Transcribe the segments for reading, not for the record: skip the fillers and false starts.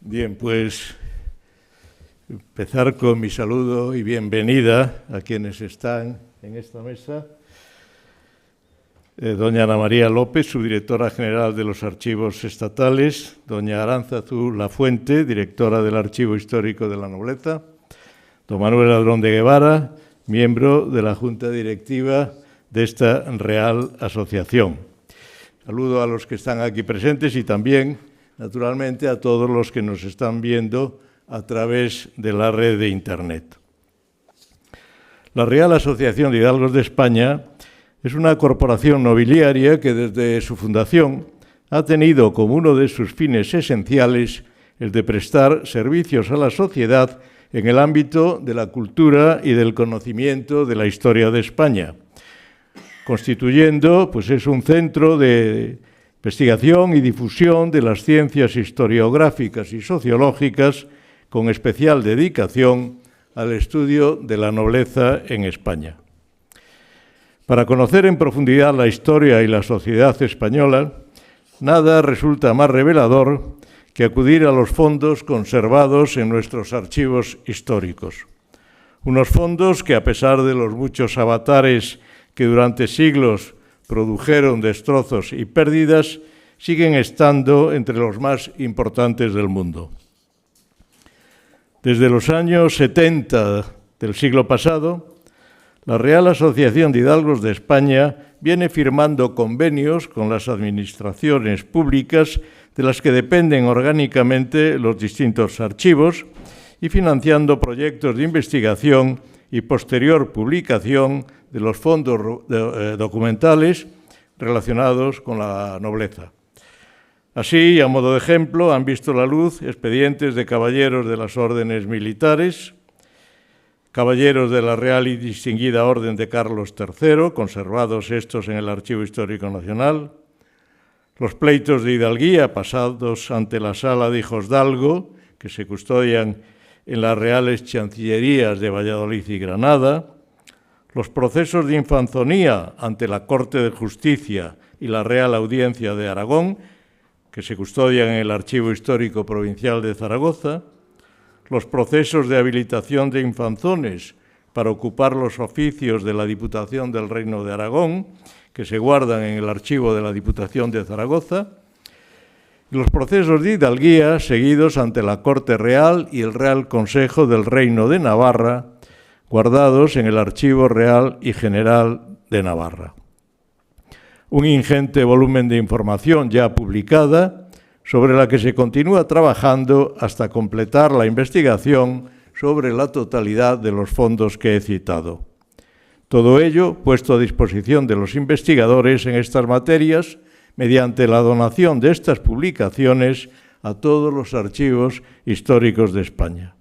Bien, pues empezar con mi saludo y bienvenida a quienes están en esta mesa. Doña Ana María López, subdirectora general de los Archivos Estatales, doña Aránzazu Lafuente, directora del Archivo Histórico de la Nobleza, don Manuel Ladrón de Guevara, miembro de la Junta Directiva de esta Real Asociación. Saludo a los que están aquí presentes y también, naturalmente, a todos los que nos están viendo a través de la red de Internet. La Real Asociación de Hidalgos de España es una corporación nobiliaria que desde su fundación ha tenido como uno de sus fines esenciales el de prestar servicios a la sociedad en el ámbito de la cultura y del conocimiento de la historia de España, constituyendo, es un centro de investigación y difusión de las ciencias historiográficas y sociológicas con especial dedicación al estudio de la nobleza en España. Para conocer en profundidad la historia y la sociedad española, nada resulta más revelador que acudir a los fondos conservados en nuestros archivos históricos. Unos fondos que, a pesar de los muchos avatares que durante siglos produjeron destrozos y pérdidas, siguen estando entre los más importantes del mundo. Desde los años 70 del siglo pasado, la Real Asociación de Hidalgos de España viene firmando convenios con las administraciones públicas de las que dependen orgánicamente los distintos archivos y financiando proyectos de investigación y posterior publicación de los fondos documentales relacionados con la nobleza. Así, a modo de ejemplo, han visto la luz expedientes de caballeros de las órdenes militares, caballeros de la Real y Distinguida Orden de Carlos III, conservados estos en el Archivo Histórico Nacional, los pleitos de hidalguía pasados ante la Sala de Hijosdalgo, que se custodian en las Reales Chancillerías de Valladolid y Granada, los procesos de infanzonía ante la Corte de Justicia y la Real Audiencia de Aragón, que se custodian en el Archivo Histórico Provincial de Zaragoza, los procesos de habilitación de infanzones para ocupar los oficios de la Diputación del Reino de Aragón, que se guardan en el archivo de la Diputación de Zaragoza, y los procesos de hidalguía seguidos ante la Corte Real y el Real Consejo del Reino de Navarra, guardados en el Archivo Real y General de Navarra. Un ingente volumen de información ya publicada, sobre la que se continúa trabajando hasta completar la investigación sobre la totalidad de los fondos que he citado. Todo ello puesto a disposición de los investigadores en estas materias mediante la donación de estas publicaciones a todos los archivos históricos de España.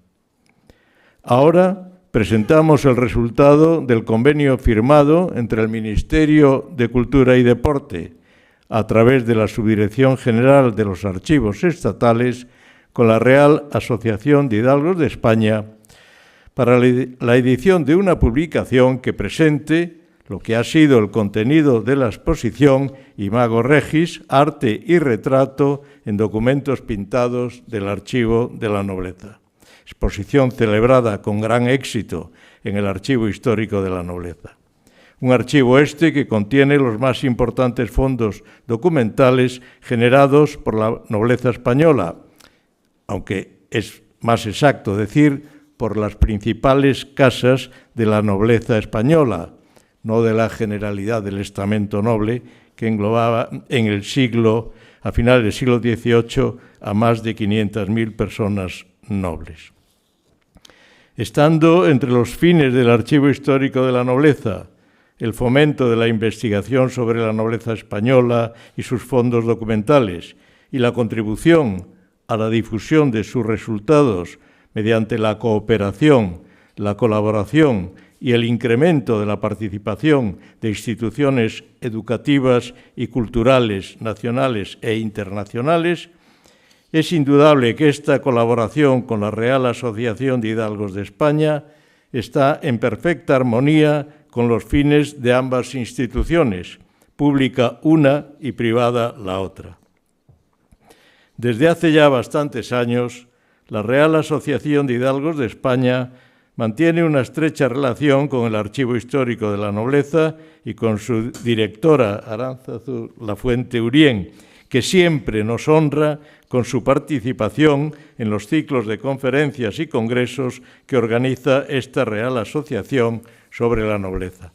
Ahora presentamos el resultado del convenio firmado entre el Ministerio de Cultura y Deporte, a través de la Subdirección General de los Archivos Estatales, con la Real Asociación de Hidalgos de España, para la edición de una publicación que presente lo que ha sido el contenido de la exposición Imago Regis, arte y retrato en documentos pintados del Archivo de la Nobleza. Exposición celebrada con gran éxito en el Archivo Histórico de la Nobleza. Un archivo que contiene los más importantes fondos documentales generados por la nobleza española, aunque es más exacto decir por las principales casas de la nobleza española, no de la generalidad del estamento noble, que englobaba a finales del siglo XVIII a más de 500.000 personas nobles. Estando entre los fines del Archivo Histórico de la Nobleza el fomento de la investigación sobre la nobleza española y sus fondos documentales y la contribución a la difusión de sus resultados mediante la cooperación, la colaboración y el incremento de la participación de instituciones educativas y culturales nacionales e internacionales, es indudable que esta colaboración con la Real Asociación de Hidalgos de España está en perfecta armonía con los fines de ambas instituciones, pública una y privada la otra. Desde hace ya bastantes años, la Real Asociación de Hidalgos de España mantiene una estrecha relación con el Archivo Histórico de la Nobleza y con su directora, Aránzazu Lafuente Urién, que siempre nos honra con su participación en los ciclos de conferencias y congresos que organiza esta Real Asociación sobre la Nobleza.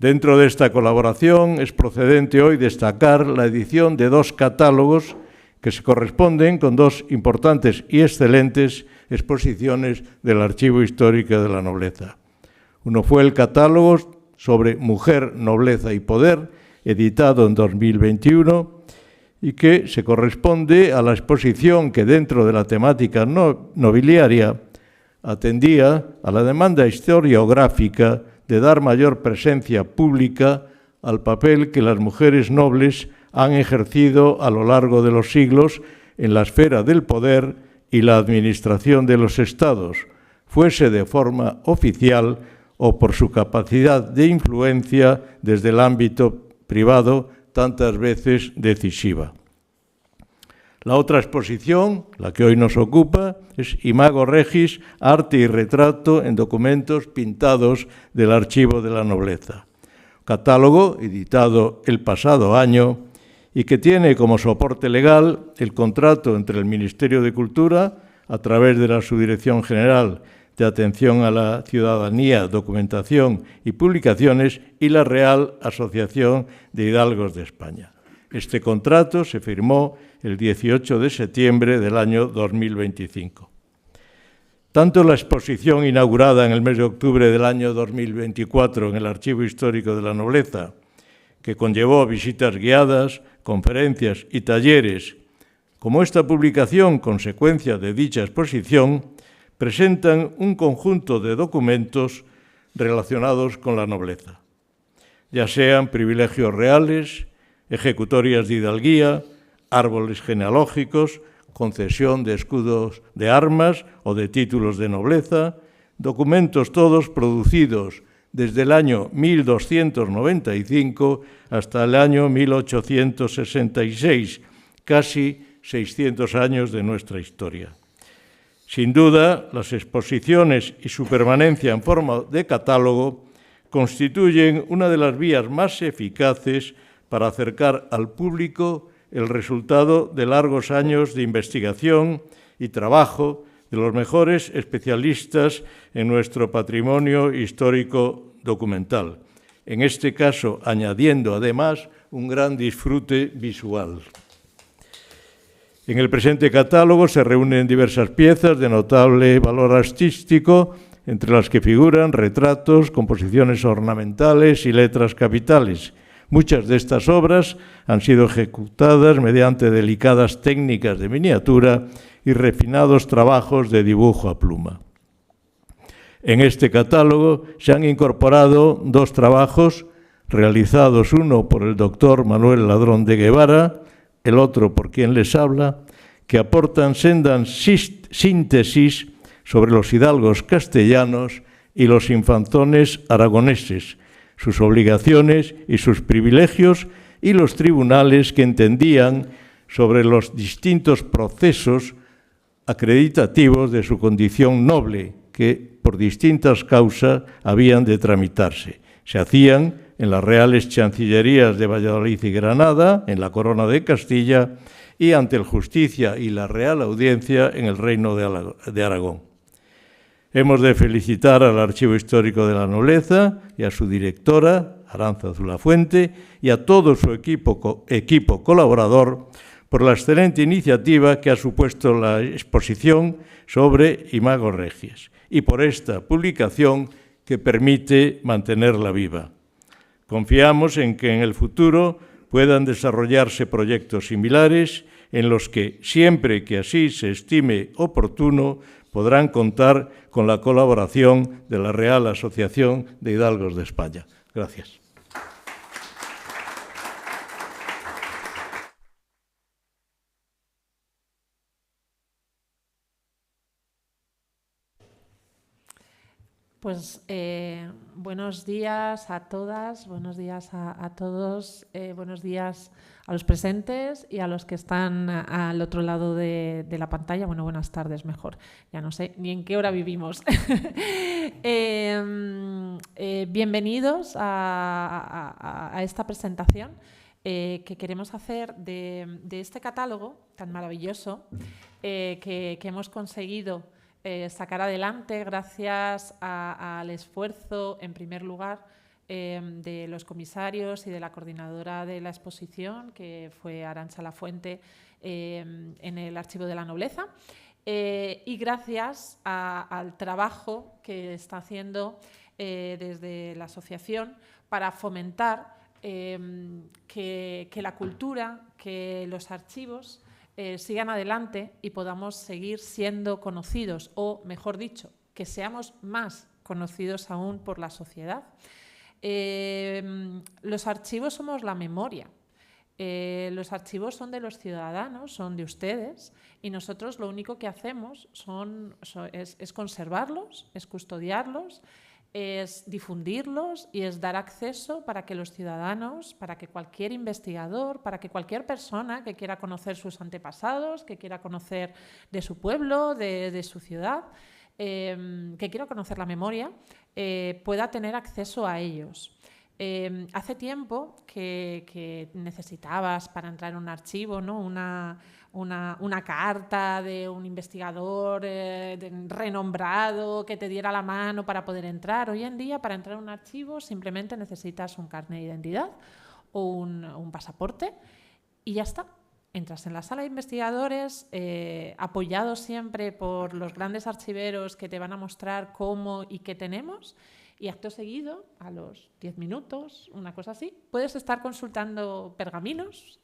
Dentro de esta colaboración es procedente hoy destacar la edición de 2 catálogos que se corresponden con 2 importantes y excelentes exposiciones del Archivo Histórico de la Nobleza. Uno fue el catálogo sobre Mujer, Nobleza y Poder, editado en 2021, y que se corresponde a la exposición que dentro de la temática nobiliaria atendía a la demanda historiográfica de dar mayor presencia pública al papel que las mujeres nobles han ejercido a lo largo de los siglos en la esfera del poder y la administración de los estados, fuese de forma oficial o por su capacidad de influencia desde el ámbito privado, tantas veces decisiva. La otra exposición, la que hoy nos ocupa, es Imago Regis, arte y retrato en documentos pintados del Archivo de la Nobleza. Catálogo editado el pasado año y que tiene como soporte legal el contrato entre el Ministerio de Cultura, a través de la Subdirección General de Atención a la Ciudadanía, Documentación y Publicaciones, y la Real Asociación de Hidalgos de España. Este contrato se firmó el 18 de septiembre del año 2025. Tanto la exposición inaugurada en el mes de octubre del año 2024 en el Archivo Histórico de la Nobleza, que conllevó visitas guiadas, conferencias y talleres, como esta publicación, consecuencia de dicha exposición, presentan un conjunto de documentos relacionados con la nobleza, ya sean privilegios reales, ejecutorias de hidalguía, árboles genealógicos, concesión de escudos de armas o de títulos de nobleza, documentos todos producidos desde el año 1295 hasta el año 1866, casi 600 años de nuestra historia. Sin duda, las exposiciones y su permanencia en forma de catálogo constituyen una de las vías más eficaces para acercar al público el resultado de largos años de investigación y trabajo de los mejores especialistas en nuestro patrimonio histórico documental, en este caso añadiendo además un gran disfrute visual. En el presente catálogo se reúnen diversas piezas de notable valor artístico, entre las que figuran retratos, composiciones ornamentales y letras capitales. Muchas de estas obras han sido ejecutadas mediante delicadas técnicas de miniatura y refinados trabajos de dibujo a pluma. En este catálogo se han incorporado 2 trabajos realizados, uno por el doctor Manuel Ladrón de Guevara, el otro por quien les habla, que aportan sendas síntesis sobre los hidalgos castellanos y los infanzones aragoneses, sus obligaciones y sus privilegios, y los tribunales que entendían sobre los distintos procesos acreditativos de su condición noble, que por distintas causas habían de tramitarse. Se hacían en las reales chancillerías de Valladolid y Granada, en la Corona de Castilla, y ante el Justicia y la Real Audiencia en el Reino de Aragón. Hemos de felicitar al Archivo Histórico de la Nobleza y a su directora, Aránzazu Lafuente, y a todo su equipo colaborador por la excelente iniciativa que ha supuesto la exposición sobre Imago Regis y por esta publicación que permite mantenerla viva. Confiamos en que en el futuro puedan desarrollarse proyectos similares en los que, siempre que así se estime oportuno, podrán contar con la colaboración de la Real Asociación de Hidalgos de España. Gracias. Pues buenos días a todas, buenos días a todos, buenos días a los presentes y a los que están al otro lado de la pantalla. Bueno, buenas tardes mejor, ya no sé ni en qué hora vivimos. Bienvenidos a esta presentación que queremos hacer de este catálogo tan maravilloso que hemos conseguido sacar adelante gracias al esfuerzo, en primer lugar, de los comisarios y de la coordinadora de la exposición, que fue Arantxa Lafuente, en el Archivo de la Nobleza, y gracias al trabajo que está haciendo desde la asociación para fomentar que la cultura, que los archivos sigan adelante y podamos seguir siendo conocidos, o mejor dicho, que seamos más conocidos aún por la sociedad. Los archivos somos la memoria. Los archivos son de los ciudadanos, son de ustedes, y nosotros lo único que hacemos es conservarlos, es custodiarlos, es difundirlos y es dar acceso para que los ciudadanos, para que cualquier investigador, para que cualquier persona que quiera conocer sus antepasados, que quiera conocer de su pueblo, de su ciudad, que quiera conocer la memoria, pueda tener acceso a ellos. Hace tiempo que necesitabas para entrar en un archivo, ¿no? una carta de un investigador renombrado que te diera la mano para poder entrar. Hoy en día, para entrar en un archivo, simplemente necesitas un carnet de identidad o un pasaporte y ya está. Entras en la sala de investigadores, apoyados siempre por los grandes archiveros que te van a mostrar cómo y qué tenemos, y acto seguido, a los 10 minutos, una cosa así, puedes estar consultando pergaminos,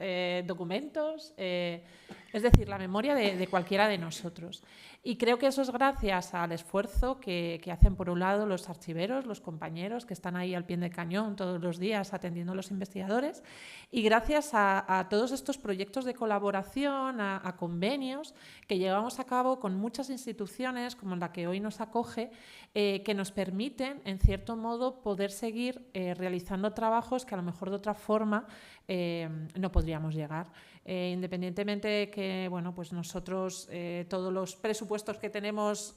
documentos, es decir, la memoria de cualquiera de nosotros. Y creo que eso es gracias al esfuerzo que hacen, por un lado, los archiveros, los compañeros que están ahí al pie del cañón todos los días atendiendo a los investigadores, y gracias a todos estos proyectos de colaboración, a convenios que llevamos a cabo con muchas instituciones, como la que hoy nos acoge, que nos permiten, en cierto modo, poder seguir realizando trabajos que a lo mejor de otra forma no podríamos llegar. Independientemente de que, bueno, pues nosotros todos los presupuestos que tenemos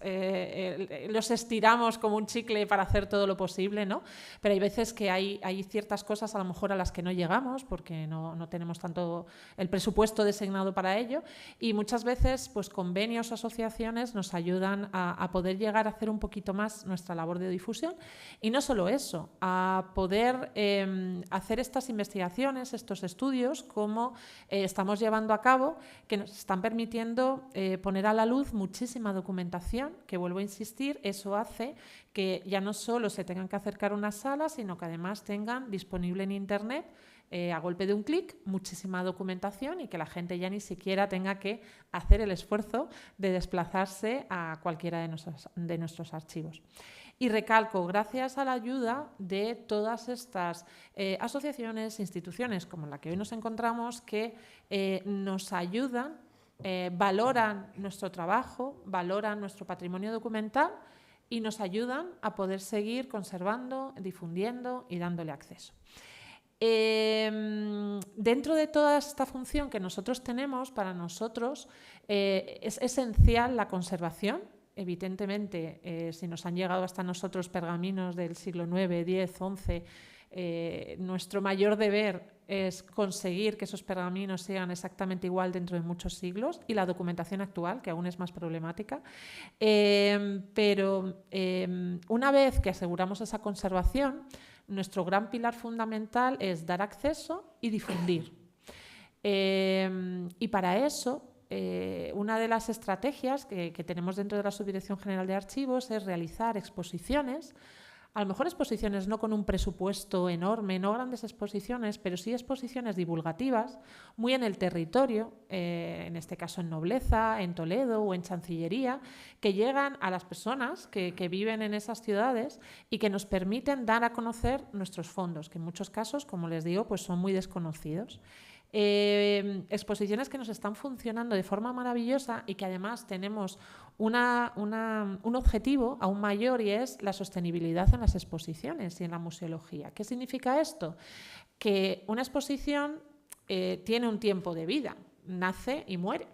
los estiramos como un chicle para hacer todo lo posible, ¿no? Pero hay veces que hay ciertas cosas a lo mejor a las que no llegamos porque no tenemos tanto el presupuesto designado para ello, y muchas veces pues convenios o asociaciones nos ayudan a poder llegar a hacer un poquito más nuestra labor de difusión, y no solo eso, a poder hacer estas investigaciones, estos estudios, como estamos llevando a cabo, que nos están permitiendo poner a la luz muchísima documentación, que, vuelvo a insistir, eso hace que ya no solo se tengan que acercar a una sala, sino que además tengan disponible en Internet, a golpe de un clic, muchísima documentación, y que la gente ya ni siquiera tenga que hacer el esfuerzo de desplazarse a cualquiera de nuestros archivos. Y recalco, gracias a la ayuda de todas estas asociaciones, instituciones como la que hoy nos encontramos, que nos ayudan, valoran nuestro trabajo, valoran nuestro patrimonio documental y nos ayudan a poder seguir conservando, difundiendo y dándole acceso. Dentro de toda esta función que nosotros tenemos, para nosotros es esencial la conservación. Evidentemente, si nos han llegado hasta nosotros pergaminos del siglo IX, X, XI, nuestro mayor deber es conseguir que esos pergaminos sean exactamente igual dentro de muchos siglos, y la documentación actual, que aún es más problemática. Pero una vez que aseguramos esa conservación, nuestro gran pilar fundamental es dar acceso y difundir. Y para eso, una de las estrategias que tenemos dentro de la Subdirección General de Archivos es realizar exposiciones, a lo mejor exposiciones no con un presupuesto enorme, no grandes exposiciones, pero sí exposiciones divulgativas, muy en el territorio, en este caso en Nobleza, en Toledo o en Chancillería, que llegan a las personas que viven en esas ciudades y que nos permiten dar a conocer nuestros fondos, que en muchos casos, como les digo, pues son muy desconocidos. Exposiciones que nos están funcionando de forma maravillosa y que además tenemos un objetivo aún mayor, y es la sostenibilidad en las exposiciones y en la museología. ¿Qué significa esto? Que una exposición tiene un tiempo de vida, nace y muere,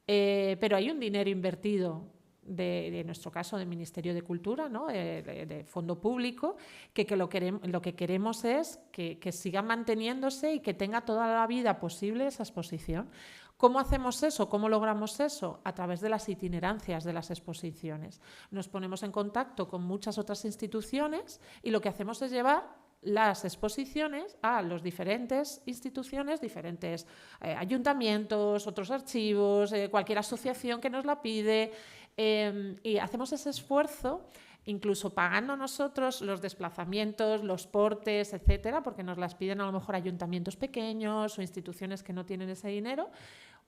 pero hay un dinero invertido de nuestro caso del Ministerio de Cultura, ¿no? de fondo público, que lo que queremos es que siga manteniéndose y que tenga toda la vida posible esa exposición. ¿Cómo hacemos eso? ¿Cómo logramos eso? A través de las itinerancias de las exposiciones. Nos ponemos en contacto con muchas otras instituciones y lo que hacemos es llevar las exposiciones a las diferentes instituciones, diferentes ayuntamientos, otros archivos, cualquier asociación que nos la pide, y hacemos ese esfuerzo, incluso pagando nosotros los desplazamientos, los portes, etcétera, porque nos las piden a lo mejor ayuntamientos pequeños o instituciones que no tienen ese dinero,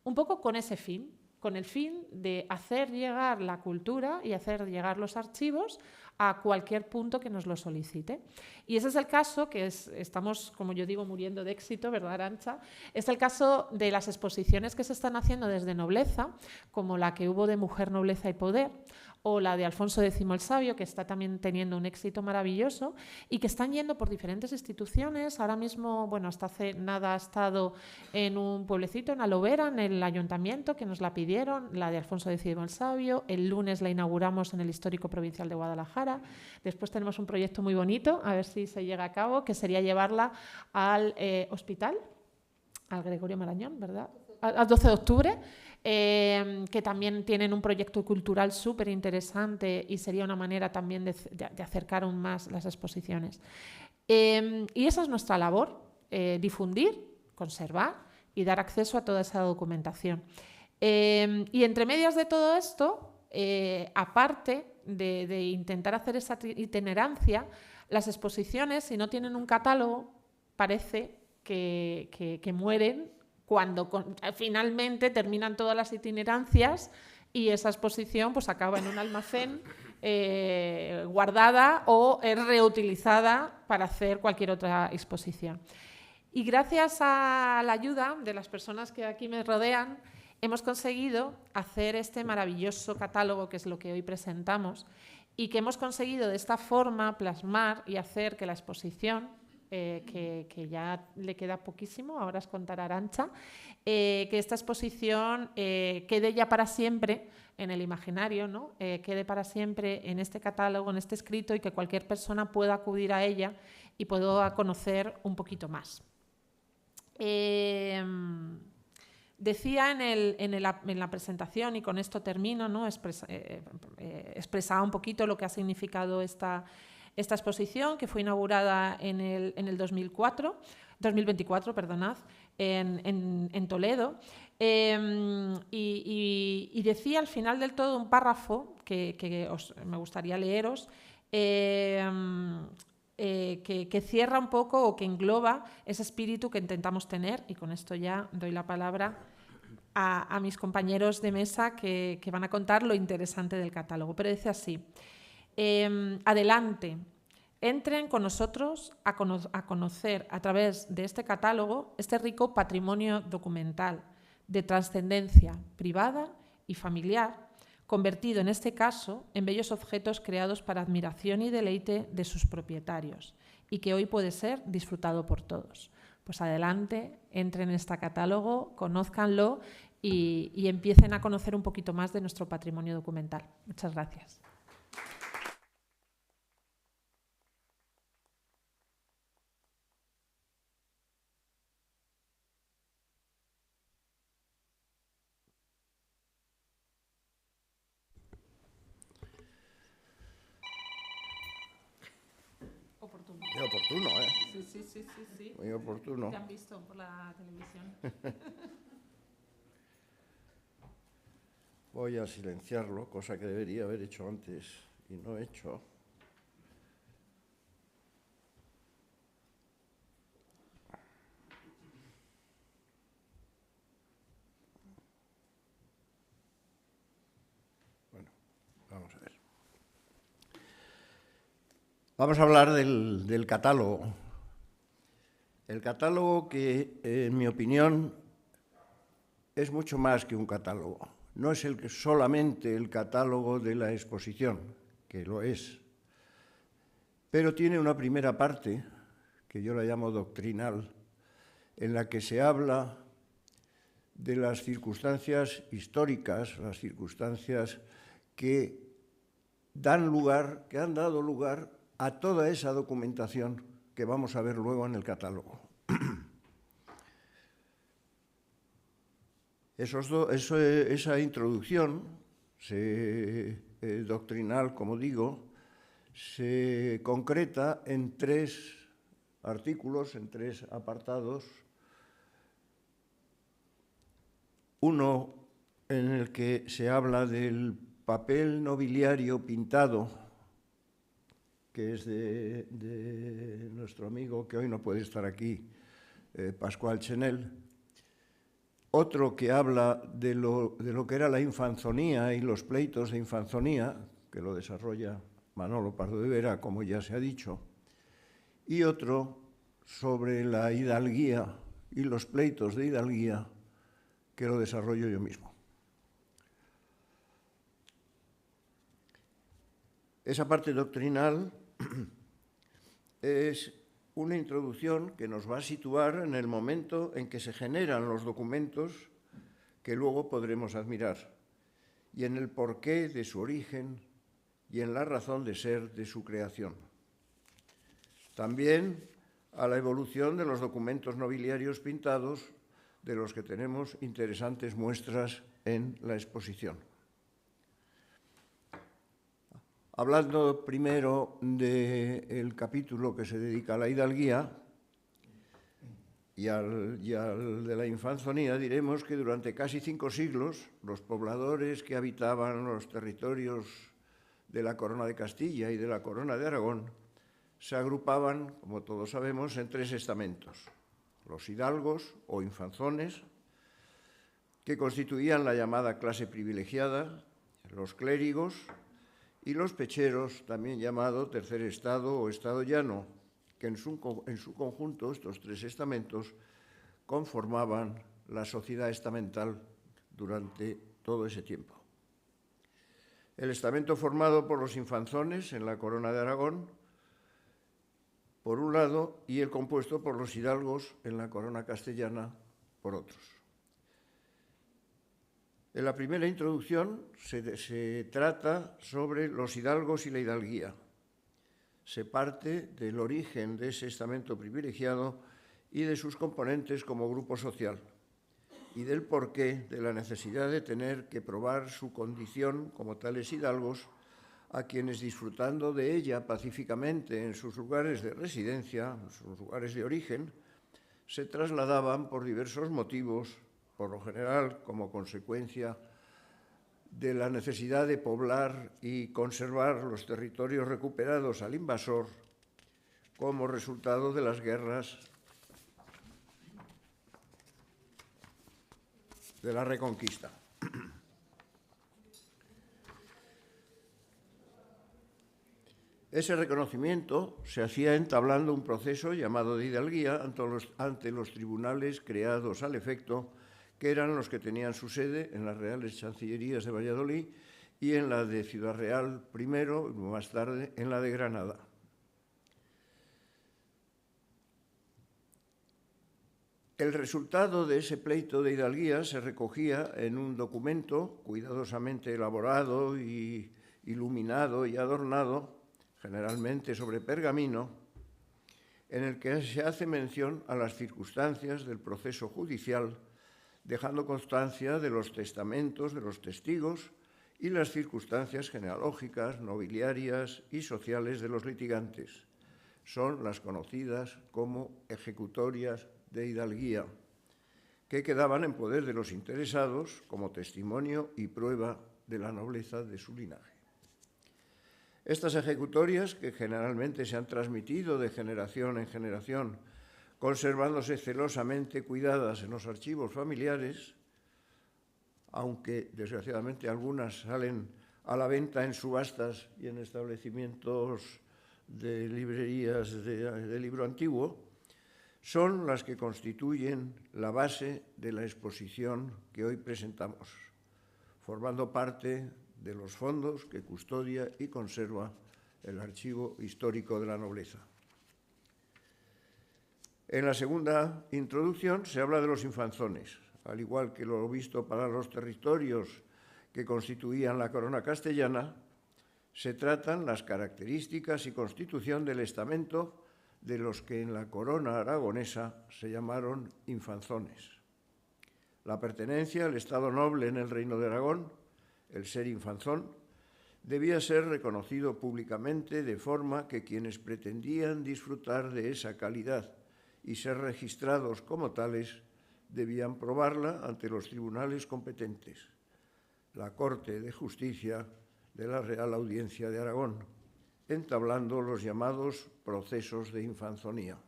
un poco con ese fin, con el fin de hacer llegar la cultura y hacer llegar los archivos a cualquier punto que nos lo solicite. Y ese es el caso que estamos, como yo digo, muriendo de éxito, ¿verdad, Arantxa? Es el caso de las exposiciones que se están haciendo desde Nobleza, como la que hubo de Mujer, Nobleza y Poder, o la de Alfonso X el Sabio, que está también teniendo un éxito maravilloso y que están yendo por diferentes instituciones. Ahora mismo, bueno, hasta hace nada ha estado en un pueblecito, en Alovera, en el ayuntamiento, que nos la pidieron, la de Alfonso X el Sabio. El lunes la inauguramos en el Histórico Provincial de Guadalajara. Después tenemos un proyecto muy bonito, a ver si se llega a cabo, que sería llevarla al hospital, al Gregorio Marañón, ¿verdad? Al 12 de octubre, que también tienen un proyecto cultural súper interesante y sería una manera también de acercar aún más las exposiciones. Y esa es nuestra labor, difundir, conservar y dar acceso a toda esa documentación. Y entre medias de todo esto, aparte de intentar hacer esa itinerancia, las exposiciones, si no tienen un catálogo, parece que mueren cuando finalmente terminan todas las itinerancias y esa exposición pues acaba en un almacén guardada o es reutilizada para hacer cualquier otra exposición. Y gracias a la ayuda de las personas que aquí me rodean, hemos conseguido hacer este maravilloso catálogo, que es lo que hoy presentamos, y que hemos conseguido de esta forma plasmar y hacer que la exposición, que ya le queda poquísimo, ahora os contará Arantxa, que esta exposición quede ya para siempre en el imaginario, ¿no? Quede para siempre en este catálogo, en este escrito, y que cualquier persona pueda acudir a ella y pueda conocer un poquito más. Decía en la presentación, y con esto termino, ¿no? Expresaba un poquito lo que ha significado esta exposición, que fue inaugurada en el 2024, perdonad, en Toledo. Y decía al final del todo un párrafo que me gustaría leeros, que cierra un poco o que engloba ese espíritu que intentamos tener, y con esto ya doy la palabra a mis compañeros de mesa que van a contar lo interesante del catálogo. Pero dice así: adelante, entren con nosotros a conocer a través de este catálogo este rico patrimonio documental de trascendencia privada y familiar, convertido en este caso en bellos objetos creados para admiración y deleite de sus propietarios y que hoy puede ser disfrutado por todos. Pues adelante, entren en este catálogo, conózcanlo y empiecen a conocer un poquito más de nuestro patrimonio documental. Muchas gracias. Oportuno. Muy oportuno, ¿eh? Sí. Muy oportuno. Te han visto por la televisión. Voy a silenciarlo, cosa que debería haber hecho antes y no he hecho. Bueno, vamos a ver. Vamos a hablar del catálogo. El catálogo que, en mi opinión, es mucho más que un catálogo. No es solamente el catálogo de la exposición, que lo es, pero tiene una primera parte, que yo la llamo doctrinal, en la que se habla de las circunstancias históricas, las circunstancias que han dado lugar a toda esa documentación que vamos a ver luego en el catálogo. Esa introducción doctrinal, como digo, se concreta en 3 artículos, en 3 apartados. Uno en el que se habla del papel nobiliario pintado, que es de nuestro amigo, que hoy no puede estar aquí, Pascual Chenel. Otro que habla de lo que era la infanzonía y los pleitos de infanzonía, que lo desarrolla Manolo Pardo de Vera, como ya se ha dicho. Y otro sobre la hidalguía y los pleitos de hidalguía, que lo desarrollo yo mismo. Esa parte doctrinal es una introducción que nos va a situar en el momento en que se generan los documentos que luego podremos admirar, y en el porqué de su origen y en la razón de ser de su creación. También a la evolución de los documentos nobiliarios pintados, de los que tenemos interesantes muestras en la exposición. Hablando primero del capítulo que se dedica a la hidalguía y al de la infanzonía, diremos que durante casi 5 siglos los pobladores que habitaban los territorios de la Corona de Castilla y de la Corona de Aragón se agrupaban, como todos sabemos, en 3 estamentos: los hidalgos o infanzones, que constituían la llamada clase privilegiada, los clérigos y los pecheros, también llamado tercer estado o estado llano, que en su conjunto, estos 3 estamentos, conformaban la sociedad estamental durante todo ese tiempo. El estamento formado por los infanzones en la Corona de Aragón, por un lado, y el compuesto por los hidalgos en la Corona castellana, por otros. En la primera introducción se trata sobre los hidalgos y la hidalguía. Se parte del origen de ese estamento privilegiado y de sus componentes como grupo social, y del porqué de la necesidad de tener que probar su condición como tales hidalgos a quienes, disfrutando de ella pacíficamente en sus lugares de residencia, en sus lugares de origen, se trasladaban por diversos motivos, por lo general como consecuencia de la necesidad de poblar y conservar los territorios recuperados al invasor, como resultado de las guerras de la Reconquista. Ese reconocimiento se hacía entablando un proceso llamado de hidalguía ante los tribunales creados al efecto, que eran los que tenían su sede en las Reales Chancillerías de Valladolid y en la de Ciudad Real primero, y más tarde en la de Granada. El resultado de ese pleito de hidalguía se recogía en un documento cuidadosamente elaborado y iluminado y adornado, generalmente sobre pergamino, en el que se hace mención a las circunstancias del proceso judicial, dejando constancia de los testamentos de los testigos y las circunstancias genealógicas, nobiliarias y sociales de los litigantes. Son las conocidas como ejecutorias de hidalguía, que quedaban en poder de los interesados como testimonio y prueba de la nobleza de su linaje. Estas ejecutorias, que generalmente se han transmitido de generación en generación, conservándose celosamente cuidadas en los archivos familiares, aunque desgraciadamente algunas salen a la venta en subastas y en establecimientos de librerías de libro antiguo, son las que constituyen la base de la exposición que hoy presentamos, formando parte de los fondos que custodia y conserva el Archivo Histórico de la Nobleza. En la segunda introducción se habla de los infanzones, al igual que lo visto para los territorios que constituían la corona castellana, se tratan las características y constitución del estamento de los que en la corona aragonesa se llamaron infanzones. La pertenencia al estado noble en el Reino de Aragón, el ser infanzón, debía ser reconocido públicamente de forma que quienes pretendían disfrutar de esa calidad y ser registrados como tales debían probarla ante los tribunales competentes, la Corte de Justicia de la Real Audiencia de Aragón, entablando los llamados procesos de infanzonía.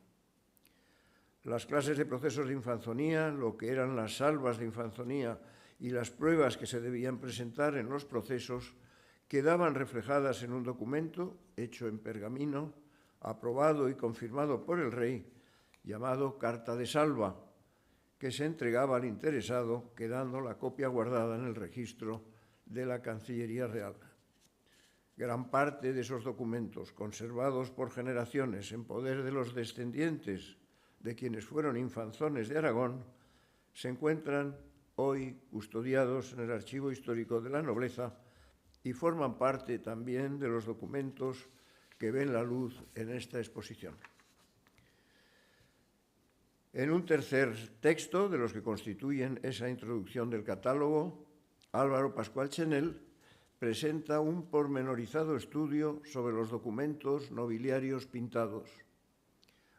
Las clases de procesos de infanzonía, lo que eran las salvas de infanzonía y las pruebas que se debían presentar en los procesos, quedaban reflejadas en un documento hecho en pergamino, aprobado y confirmado por el rey, llamado Carta de Salva, que se entregaba al interesado, quedando la copia guardada en el registro de la Cancillería Real. Gran parte de esos documentos, conservados por generaciones en poder de los descendientes de quienes fueron infanzones de Aragón, se encuentran hoy custodiados en el Archivo Histórico de la Nobleza y forman parte también de los documentos que ven la luz en esta exposición. En un tercer texto de los que constituyen esa introducción del catálogo, Álvaro Pascual Chenel presenta un pormenorizado estudio sobre los documentos nobiliarios pintados,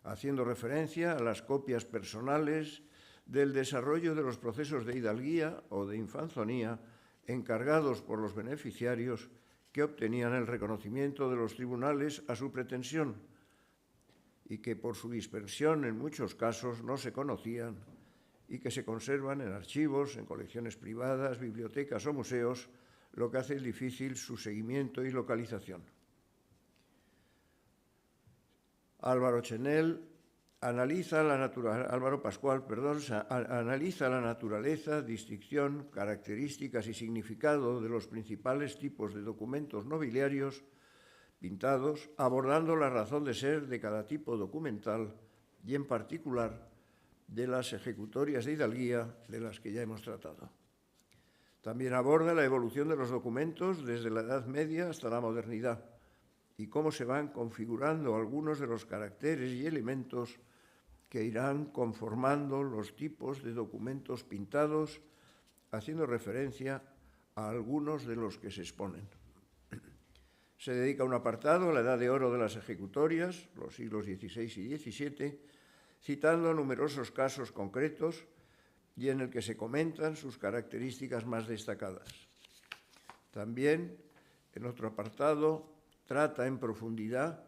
haciendo referencia a las copias personales del desarrollo de los procesos de hidalguía o de infanzonía encargados por los beneficiarios que obtenían el reconocimiento de los tribunales a su pretensión y que por su dispersión en muchos casos no se conocían y que se conservan en archivos, en colecciones privadas, bibliotecas o museos, lo que hace difícil su seguimiento y localización. Álvaro Pascual analiza la naturaleza, distinción, características y significado de los principales tipos de documentos nobiliarios pintados, abordando la razón de ser de cada tipo documental y, en particular, de las ejecutorias de hidalguía de las que ya hemos tratado. También aborda la evolución de los documentos desde la Edad Media hasta la modernidad y cómo se van configurando algunos de los caracteres y elementos que irán conformando los tipos de documentos pintados, haciendo referencia a algunos de los que se exponen. Se dedica un apartado a la Edad de Oro de las ejecutorias, los siglos XVI y XVII, citando numerosos casos concretos y en el que se comentan sus características más destacadas. También, en otro apartado, trata en profundidad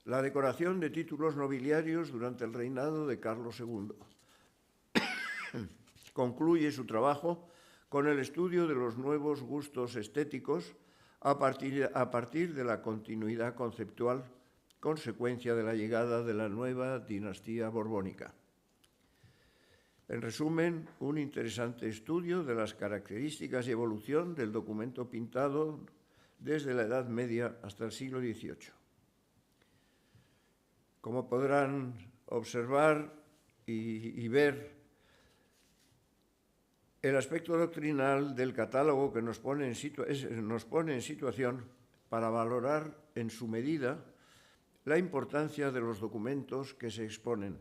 la decoración de títulos nobiliarios durante el reinado de Carlos II. Concluye su trabajo con el estudio de los nuevos gustos estéticos a partir de la continuidad conceptual, consecuencia de la llegada de la nueva dinastía borbónica. En resumen, un interesante estudio de las características y evolución del documento pintado desde la Edad Media hasta el siglo XVIII. Como podrán observar y ver, el aspecto doctrinal del catálogo que nos pone en situación para valorar en su medida la importancia de los documentos que se exponen,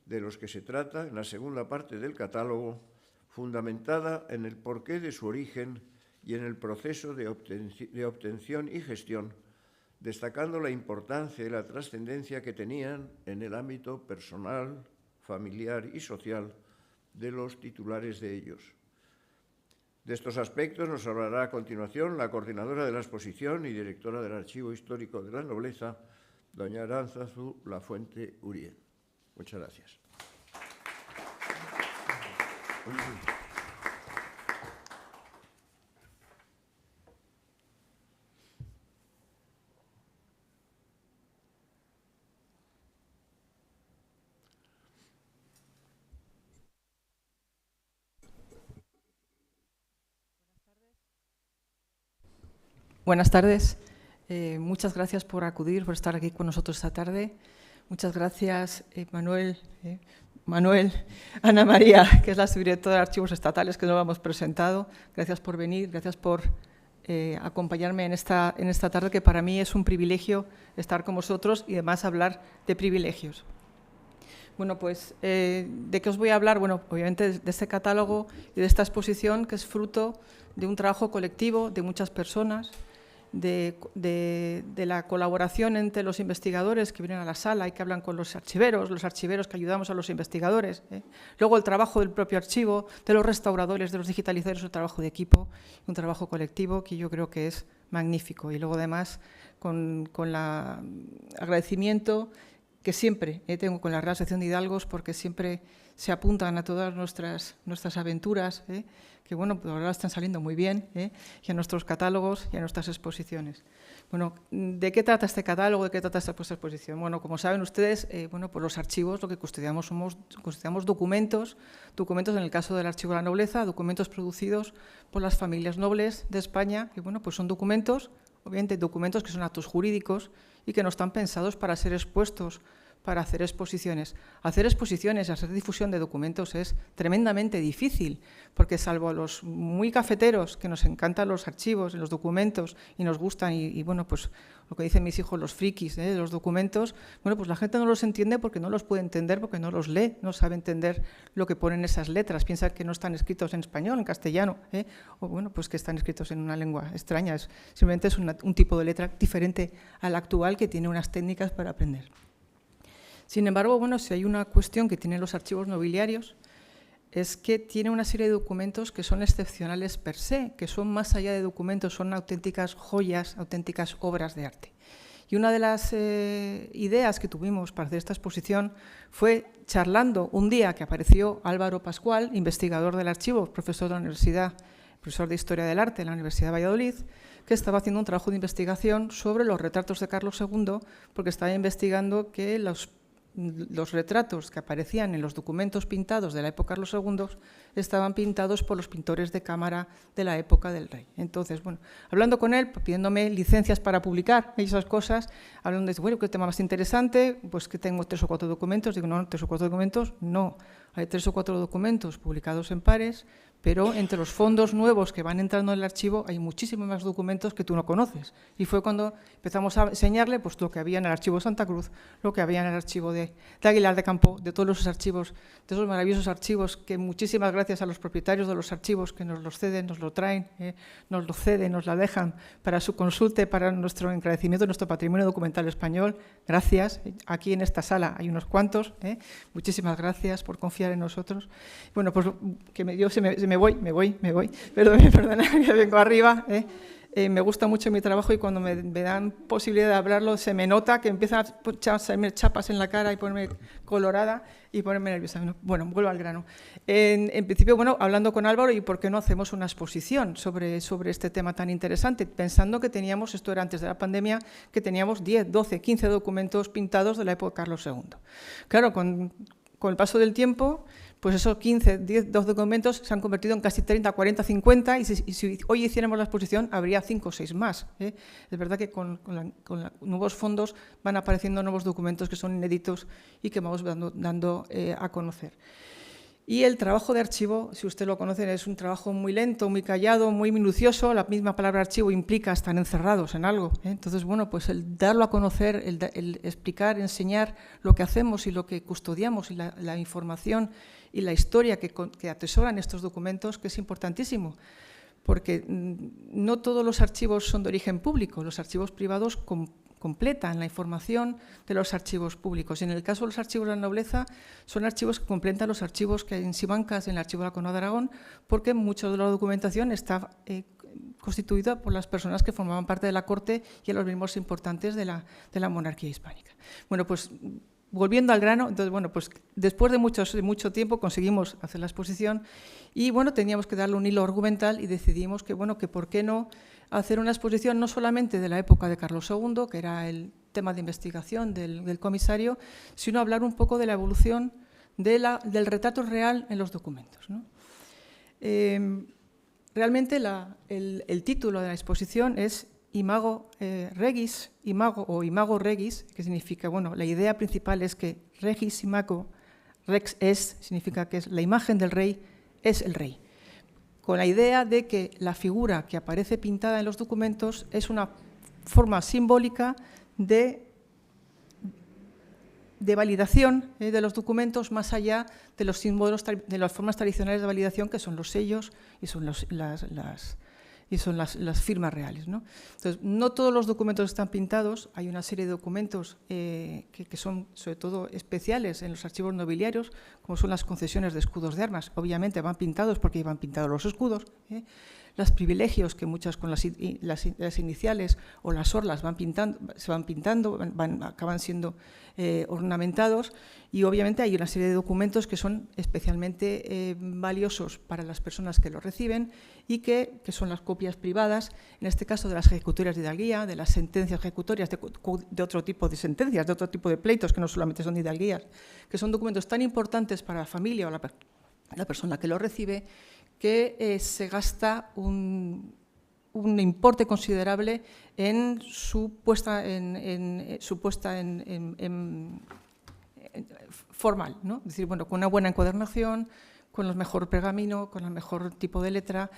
de los que se trata en la segunda parte del catálogo, fundamentada en el porqué de su origen y en el proceso de obtención y gestión, destacando la importancia y la trascendencia que tenían en el ámbito personal, familiar y social de los titulares de ellos. De estos aspectos nos hablará a continuación la coordinadora de la exposición y directora del Archivo Histórico de la Nobleza, doña Aránzazu Lafuente Uriel. Muchas gracias. Buenas tardes. Muchas gracias por acudir, por estar aquí con nosotros esta tarde. Muchas gracias, Manuel, Ana María, que es la subdirectora de Archivos Estatales, que nos lo hemos presentado. Gracias por venir, gracias por acompañarme en esta tarde, que para mí es un privilegio estar con vosotros y además hablar de privilegios. Bueno, pues, ¿de qué os voy a hablar? Bueno, obviamente de este catálogo y de esta exposición, que es fruto de un trabajo colectivo de muchas personas, de la colaboración entre los investigadores que vienen a la sala y que hablan con los archiveros que ayudamos a los investigadores, luego el trabajo del propio archivo, de los restauradores, de los digitalizadores, un trabajo de equipo, un trabajo colectivo que yo creo que es magnífico. Y luego además con el agradecimiento que siempre tengo con la Real Asociación de Hidalgos, porque siempre se apuntan a todas nuestras aventuras, que bueno, pues ahora están saliendo muy bien, y a nuestros catálogos y a nuestras exposiciones. Bueno, ¿de qué trata este catálogo? ¿De qué trata esta exposición? Bueno, como saben ustedes, bueno, pues los archivos lo que custodiamos custodiamos documentos en el caso del Archivo de la Nobleza, documentos producidos por las familias nobles de España, que bueno, pues son documentos, obviamente documentos que son actos jurídicos y que no están pensados para ser expuestos, para hacer exposiciones. Hacer exposiciones, hacer difusión de documentos es tremendamente difícil, porque salvo a los muy cafeteros, que nos encantan los archivos y los documentos y nos gustan, y bueno, pues lo que dicen mis hijos, los frikis de los documentos, bueno, pues la gente no los entiende porque no los puede entender, porque no los lee, no sabe entender lo que ponen esas letras, piensa que no están escritos en español, en castellano, o bueno, pues que están escritos en una lengua extraña, simplemente es un tipo de letra diferente al actual que tiene unas técnicas para aprender. Sin embargo, bueno, si hay una cuestión que tienen los archivos nobiliarios, es que tiene una serie de documentos que son excepcionales per se, que son más allá de documentos, son auténticas joyas, auténticas obras de arte. Y una de las ideas que tuvimos para hacer esta exposición fue charlando un día que apareció Álvaro Pascual, investigador del archivo, profesor de la universidad, profesor de Historia del Arte en la Universidad de Valladolid, que estaba haciendo un trabajo de investigación sobre los retratos de Carlos II, porque estaba investigando que los retratos que aparecían en los documentos pintados de la época de Carlos II estaban pintados por los pintores de cámara de la época del rey. Entonces, bueno, hablando con él, pidiéndome licencias para publicar esas cosas, hablando de, bueno, ¿qué tema más interesante? Pues que tengo 3 o 4 documentos. Digo, no, 3 o 4 documentos, no. Hay 3 o 4 documentos publicados en pares, pero entre los fondos nuevos que van entrando en el archivo hay muchísimos más documentos que tú no conoces. Y fue cuando empezamos a enseñarle pues, lo que había en el archivo de Santa Cruz, lo que había en el archivo de Aguilar de Campo, de todos los archivos, de esos maravillosos archivos que muchísimas gracias a los propietarios de los archivos que nos los ceden, nos lo traen, nos lo ceden, nos la dejan para su consulta, para nuestro encarecimiento de nuestro patrimonio documental español. Gracias. Aquí en esta sala hay unos cuantos. Muchísimas gracias por confiar en nosotros. Bueno, pues que me voy. Perdona, que vengo arriba. Me gusta mucho mi trabajo y cuando me dan posibilidad de hablarlo se me nota que empiezan a salirme chapas en la cara y ponerme colorada y ponerme nerviosa. Bueno, vuelvo al grano. En principio, bueno, hablando con Álvaro, ¿y por qué no hacemos una exposición sobre este tema tan interesante? Pensando que teníamos, esto era antes de la pandemia, que teníamos 10, 12, 15 documentos pintados de la época de Carlos II. Claro, con el paso del tiempo, pues esos 15, 10, 12 documentos se han convertido en casi 30, 40, 50 y si hoy hiciéramos la exposición habría 5 o 6 más. Es verdad que con nuevos fondos van apareciendo nuevos documentos que son inéditos y que vamos dando a conocer. Y el trabajo de archivo, si usted lo conoce, es un trabajo muy lento, muy callado, muy minucioso. La misma palabra archivo implica estar encerrados en algo. Entonces, bueno, pues el darlo a conocer, el explicar, enseñar lo que hacemos y lo que custodiamos y la información y la historia que atesoran estos documentos, que es importantísimo. Porque no todos los archivos son de origen público, los archivos privados completan la información de los archivos públicos. Y en el caso de los archivos de la nobleza, son archivos que completan los archivos que hay en Simancas, en el archivo de la Corona de Aragón, porque mucha de la documentación está constituida por las personas que formaban parte de la corte y de los miembros importantes de la monarquía hispánica. Bueno, pues volviendo al grano, entonces, bueno, pues después de mucho tiempo conseguimos hacer la exposición y, bueno, teníamos que darle un hilo argumental y decidimos que, bueno, que por qué no hacer una exposición no solamente de la época de Carlos II, que era el tema de investigación del comisario, sino hablar un poco de la evolución del retrato real en los documentos, ¿no? Realmente el título de la exposición es imago regis, imago o imago regis, que significa, bueno, la idea principal es que regis imago, rex es, significa que es la imagen del rey, es el rey. Con la idea de que la figura que aparece pintada en los documentos es una forma simbólica de validación de los documentos más allá de los símbolos, de las formas tradicionales de validación que son los sellos y son las firmas reales, ¿no? Entonces, no todos los documentos están pintados, hay una serie de documentos que son sobre todo especiales en los archivos nobiliarios, como son las concesiones de escudos de armas, obviamente van pintados porque van pintados los escudos, los privilegios que muchas con las iniciales o las orlas se van pintando, acaban siendo ornamentados, y obviamente hay una serie de documentos que son especialmente valiosos para las personas que los reciben y que son las copias privadas, en este caso de las ejecutorias de hidalguía, de las sentencias ejecutorias, de otro tipo de sentencias, de otro tipo de pleitos que no solamente son de hidalguías, que son documentos tan importantes para la familia o la persona que los recibe, que se gasta un importe considerable en su puesta formal, ¿no? Es decir, bueno, con una buena encuadernación, con el mejor pergamino, con el mejor tipo de letra,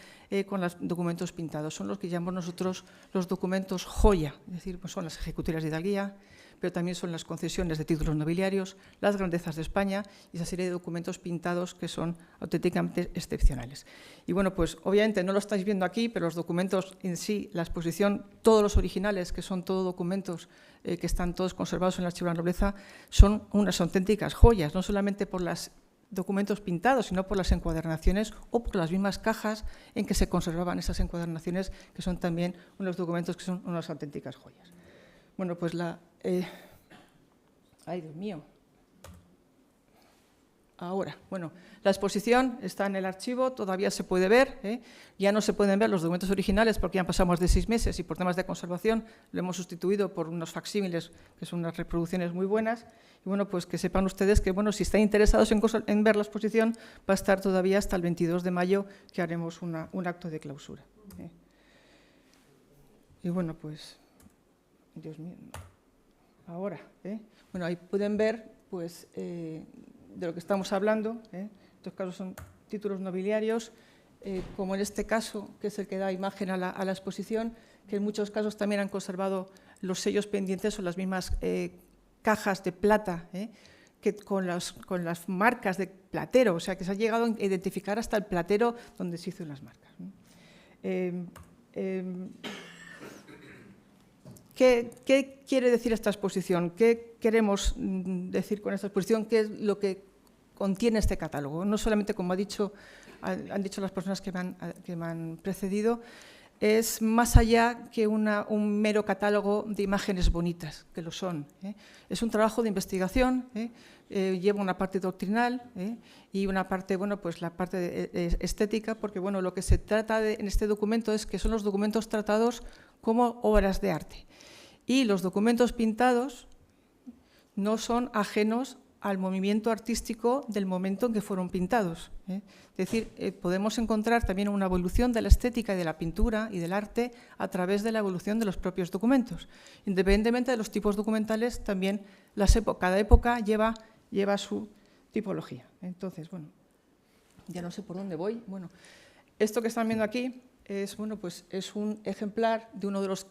con los documentos pintados. Son los que llamamos nosotros los documentos joya, es decir, pues son las ejecutorias de hidalguía, pero también son las concesiones de títulos nobiliarios, las grandezas de España y esa serie de documentos pintados que son auténticamente excepcionales. Y bueno, pues obviamente no lo estáis viendo aquí, pero los documentos en sí, la exposición, todos los originales, que son todos documentos que están todos conservados en el Archivo de la Nobleza, son unas auténticas joyas, no solamente por los documentos pintados, sino por las encuadernaciones o por las mismas cajas en que se conservaban esas encuadernaciones, que son también unos documentos que son unas auténticas joyas. Bueno, pues ay, Dios mío. Ahora, bueno, la exposición está en el archivo, todavía se puede ver, ya no se pueden ver los documentos originales porque ya han pasado más de 6 meses y por temas de conservación lo hemos sustituido por unos facsímiles que son unas reproducciones muy buenas. Y bueno, pues que sepan ustedes que, bueno, si están interesados en ver la exposición, va a estar todavía hasta el 22 de mayo que haremos un acto de clausura. Y bueno, pues, Dios mío, ahora, bueno, ahí pueden ver, pues, de lo que estamos hablando. Estos casos son títulos nobiliarios, como en este caso, que es el que da imagen a la exposición, que en muchos casos también han conservado los sellos pendientes o las mismas cajas de plata, que con las marcas de platero, o sea, que se ha llegado a identificar hasta el platero donde se hizo las marcas. ¿Qué quiere decir esta exposición? ¿Qué queremos decir con esta exposición? ¿Qué es lo que contiene este catálogo? No solamente, como han dicho las personas que me han precedido, es más allá que un mero catálogo de imágenes bonitas, que lo son. Es un trabajo de investigación, lleva una parte doctrinal y una parte, bueno, pues la parte estética, porque bueno, lo que se trata en este documento es que son los documentos tratados como obras de arte. Y los documentos pintados no son ajenos al movimiento artístico del momento en que fueron pintados. Es decir, podemos encontrar también una evolución de la estética y de la pintura y del arte a través de la evolución de los propios documentos. Independientemente de los tipos documentales, también cada época lleva su tipología. Entonces, bueno, ya no sé por dónde voy. Bueno, esto que están viendo aquí es, bueno, pues es un ejemplar de uno de los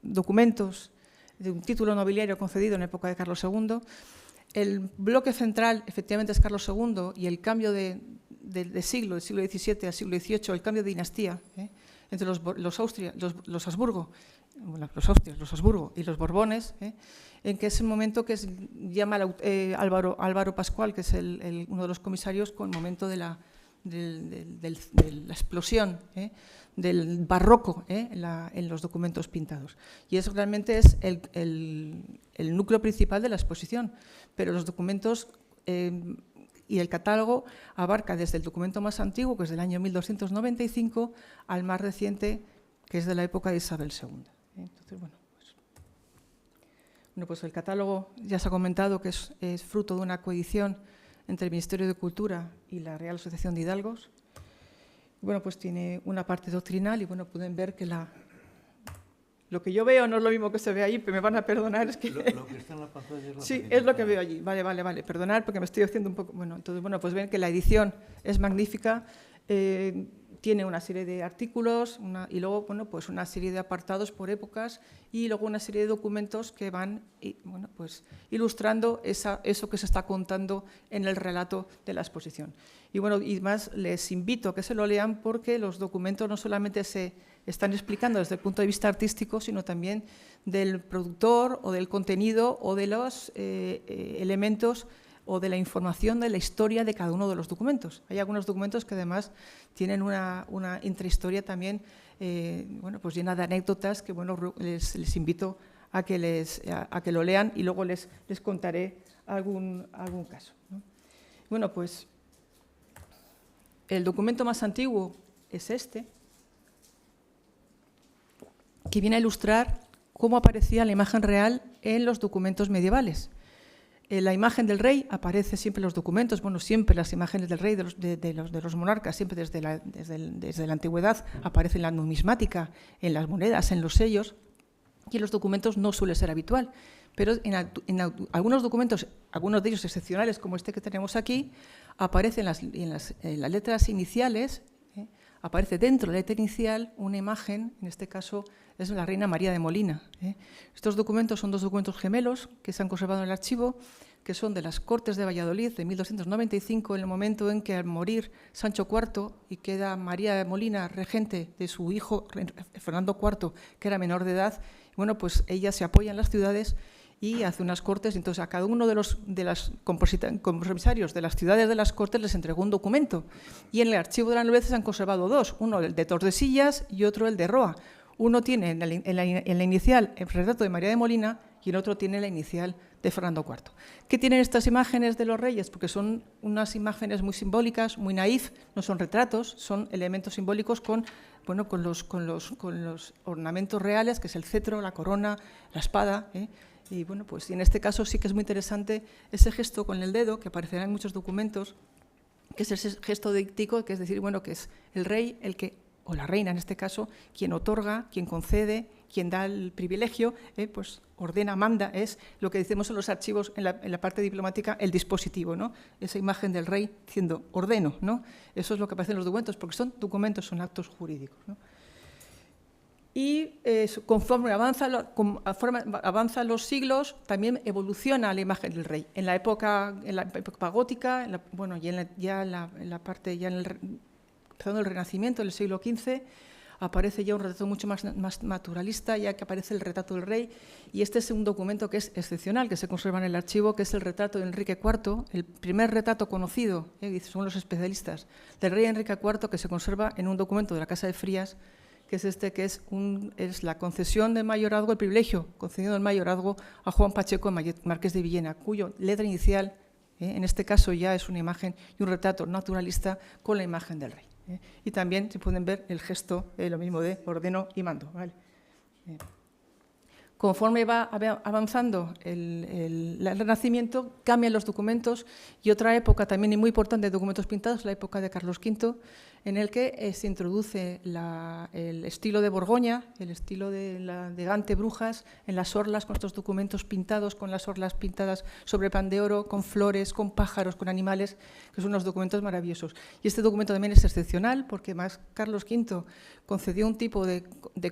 documentos de un título nobiliario concedido en época de Carlos II. El bloque central, efectivamente, es Carlos II y el cambio de siglo, del siglo XVII al siglo XVIII, el cambio de dinastía entre los Habsburgo y los Borbones, en que es el momento que llama Álvaro Pascual, que es uno de los comisarios, con el momento de la explosión del barroco en los documentos pintados. Y eso realmente es el núcleo principal de la exposición, pero los documentos y el catálogo abarca desde el documento más antiguo, que es del año 1295, al más reciente, que es de la época de Isabel II. Entonces, bueno, pues el catálogo ya se ha comentado que es fruto de una coedición entre el Ministerio de Cultura y la Real Asociación de Hidalgos. Bueno, pues tiene una parte doctrinal y bueno, pueden ver que Lo que yo veo no es lo mismo que se ve ahí, pero me van a perdonar. Es que... Lo que está en la pantalla es la Sí, pequeña es lo que pantalla. veo allí. Vale. Perdonad porque me estoy haciendo un poco... Bueno, entonces, pues ven que la edición es magnífica. Tiene una serie de artículos y luego, pues una serie de apartados por épocas y luego una serie de documentos que van, pues ilustrando eso que se está contando en el relato de la exposición. Y más les invito a que se lo lean porque los documentos no solamente se están explicando desde el punto de vista artístico, sino también del productor o del contenido o de los elementos o de la información de la historia de cada uno de los documentos. Hay algunos documentos que además tienen una intrahistoria también pues llena de anécdotas que les invito a que lo lean y luego les contaré algún caso, ¿no? Bueno, pues el documento más antiguo es este, que viene a ilustrar cómo aparecía la imagen real en los documentos medievales. La imagen del rey aparece siempre en los documentos, siempre las imágenes del rey, de los monarcas, siempre desde la antigüedad, aparece en la numismática, en las monedas, en los sellos, y en los documentos no suele ser habitual. Pero en algunos documentos, algunos de ellos excepcionales, como este que tenemos aquí, aparecen en las letras iniciales, aparece dentro de la letra inicial una imagen, en este caso es la reina María de Molina. Estos documentos son dos documentos gemelos que se han conservado en el archivo, que son de las Cortes de Valladolid de 1295, en el momento en que al morir Sancho IV y queda María de Molina regente de su hijo Fernando IV, que era menor de edad, pues ella se apoya en las ciudades y hace unas cortes. Entonces a cada uno de los compromisarios de las ciudades de las cortes les entregó un documento, y en el archivo de la nobleza se han conservado dos, uno el de Tordesillas y otro el de Roa. Uno tiene en la inicial el retrato de María de Molina y el otro tiene la inicial de Fernando IV. ¿Qué tienen estas imágenes de los reyes? Porque son unas imágenes muy simbólicas, muy naif, no son retratos, son elementos simbólicos con los ornamentos reales, que es el cetro, la corona, la espada. Y pues en este caso sí que es muy interesante ese gesto con el dedo, que aparecerá en muchos documentos, que es ese gesto díctico, que es decir, que es el rey o la reina en este caso, quien otorga, quien concede, quien da el privilegio, pues ordena, manda, es lo que decimos en los archivos, en la parte diplomática, el dispositivo, ¿no? Esa imagen del rey diciendo, ordeno, ¿no? Eso es lo que aparece en los documentos, porque son documentos, son actos jurídicos, ¿no? Y conforme avanzan los siglos, también evoluciona la imagen del rey. En la época gótica, empezando el Renacimiento, en el siglo XV, aparece ya un retrato mucho más naturalista, ya que aparece el retrato del rey, y este es un documento que es excepcional, que se conserva en el archivo, que es el retrato de Enrique IV, el primer retrato conocido, según los especialistas, del rey Enrique IV, que se conserva en un documento de la Casa de Frías, que es que es la concesión del mayorazgo, el privilegio concedido del mayorazgo a Juan Pacheco, marqués de Villena, cuyo letra inicial, en este caso ya es una imagen y un retrato naturalista con la imagen del rey. Y también se pueden ver el gesto, lo mismo de ordeno y mando, ¿vale? Conforme va avanzando el Renacimiento, cambian los documentos, y otra época también muy importante de documentos pintados, la época de Carlos V, en el que se introduce el estilo de Borgoña, el estilo de Gante Brujas, en las orlas, con estos documentos pintados, con las orlas pintadas sobre pan de oro, con flores, con pájaros, con animales, que son unos documentos maravillosos. Y este documento también es excepcional, porque más Carlos V concedió un tipo de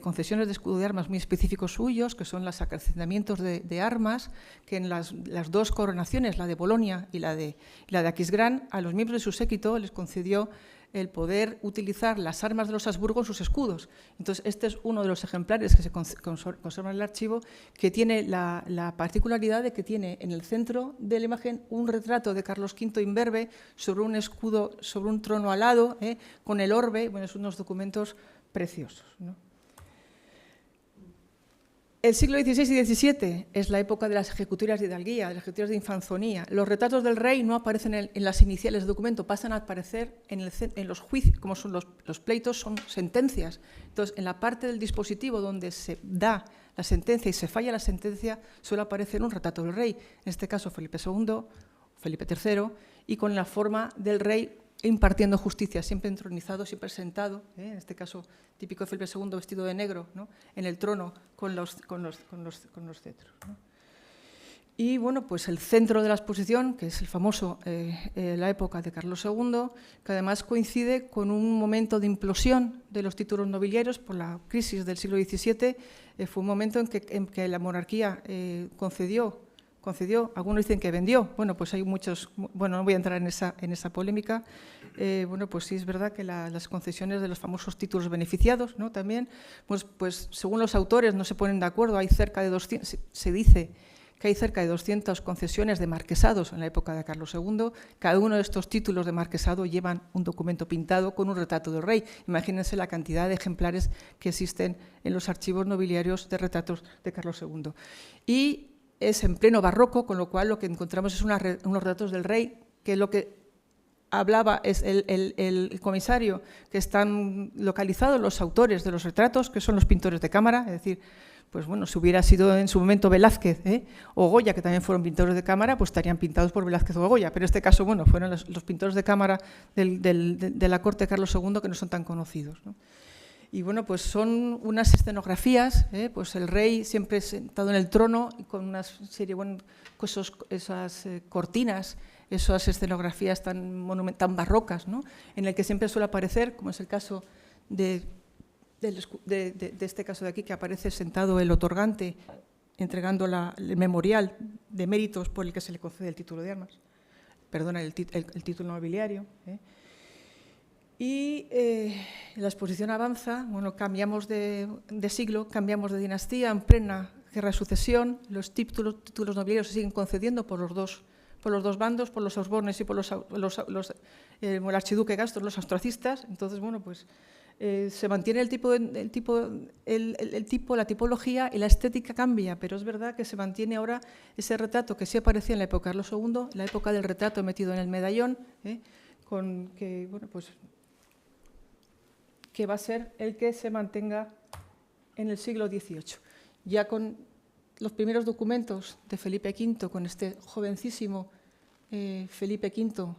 concesiones de escudo de armas muy específicos suyos, que son los acrecentamientos de armas, que en las dos coronaciones, la de Bolonia y la de Aquisgrán, a los miembros de su séquito les concedió el poder utilizar las armas de los Habsburgo en sus escudos. Entonces, este es uno de los ejemplares que se conservan en el archivo, que tiene la particularidad de que tiene en el centro de la imagen un retrato de Carlos V imberbe sobre un escudo, sobre un trono alado, con el orbe. Son unos documentos preciosos, ¿no? El siglo XVI y XVII es la época de las ejecutorias de hidalguía, de las ejecutorias de infanzonía. Los retratos del rey no aparecen en las iniciales del documento, pasan a aparecer en los juicios, como son los pleitos, son sentencias. Entonces, en la parte del dispositivo donde se da la sentencia y se falla la sentencia, suele aparecer un retrato del rey, en este caso Felipe II, Felipe III, y con la forma del rey impartiendo justicia, siempre entronizado, siempre sentado, en este caso típico de Felipe II vestido de negro, ¿no?, en el trono con los cetros, ¿no? Y bueno, pues el centro de la exposición, que es el famoso la época de Carlos II, que además coincide con un momento de implosión de los títulos nobiliarios por la crisis del siglo XVII. Fue un momento en que la monarquía concedió, algunos dicen que vendió, bueno, pues hay muchos, bueno, no voy a entrar en esa polémica. Bueno, pues sí es verdad que las concesiones de los famosos títulos beneficiados, ¿no?, también, pues según los autores no se ponen de acuerdo, hay cerca de 200, se dice que hay cerca de 200 concesiones de marquesados en la época de Carlos II. Cada uno de estos títulos de marquesado llevan un documento pintado con un retrato del rey. Imagínense la cantidad de ejemplares que existen en los archivos nobiliarios de retratos de Carlos II. Y es en pleno barroco, con lo cual lo que encontramos es unos retratos del rey, que lo que hablaba es el comisario, que están localizados los autores de los retratos, que son los pintores de cámara, es decir, pues bueno, si hubiera sido en su momento Velázquez o Goya, que también fueron pintores de cámara, pues estarían pintados por Velázquez o Goya, pero en este caso, bueno, fueron los pintores de cámara de la corte de Carlos II que no son tan conocidos, ¿no? Y bueno, pues son unas escenografías, pues el rey siempre sentado en el trono y con una serie, bueno, esas cortinas, esas escenografías tan barrocas, ¿no?, en el que siempre suele aparecer, como es el caso de este caso de aquí, que aparece sentado el otorgante entregando el memorial de méritos por el que se le concede el título de armas, perdona, el título nobiliario. Y la exposición avanza, bueno, cambiamos de siglo, cambiamos de dinastía, en plena guerra de sucesión, los títulos nobiliarios se siguen concediendo por los dos bandos, por los Borbones y por el archiduque Gastón, los austracistas. Entonces, bueno, pues se mantiene la tipología y la estética cambia, pero es verdad que se mantiene ahora ese retrato que sí aparecía en la época de Carlos II, la época del retrato metido en el medallón, que va a ser el que se mantenga en el siglo XVIII. Ya con los primeros documentos de Felipe V, con este jovencísimo Felipe V,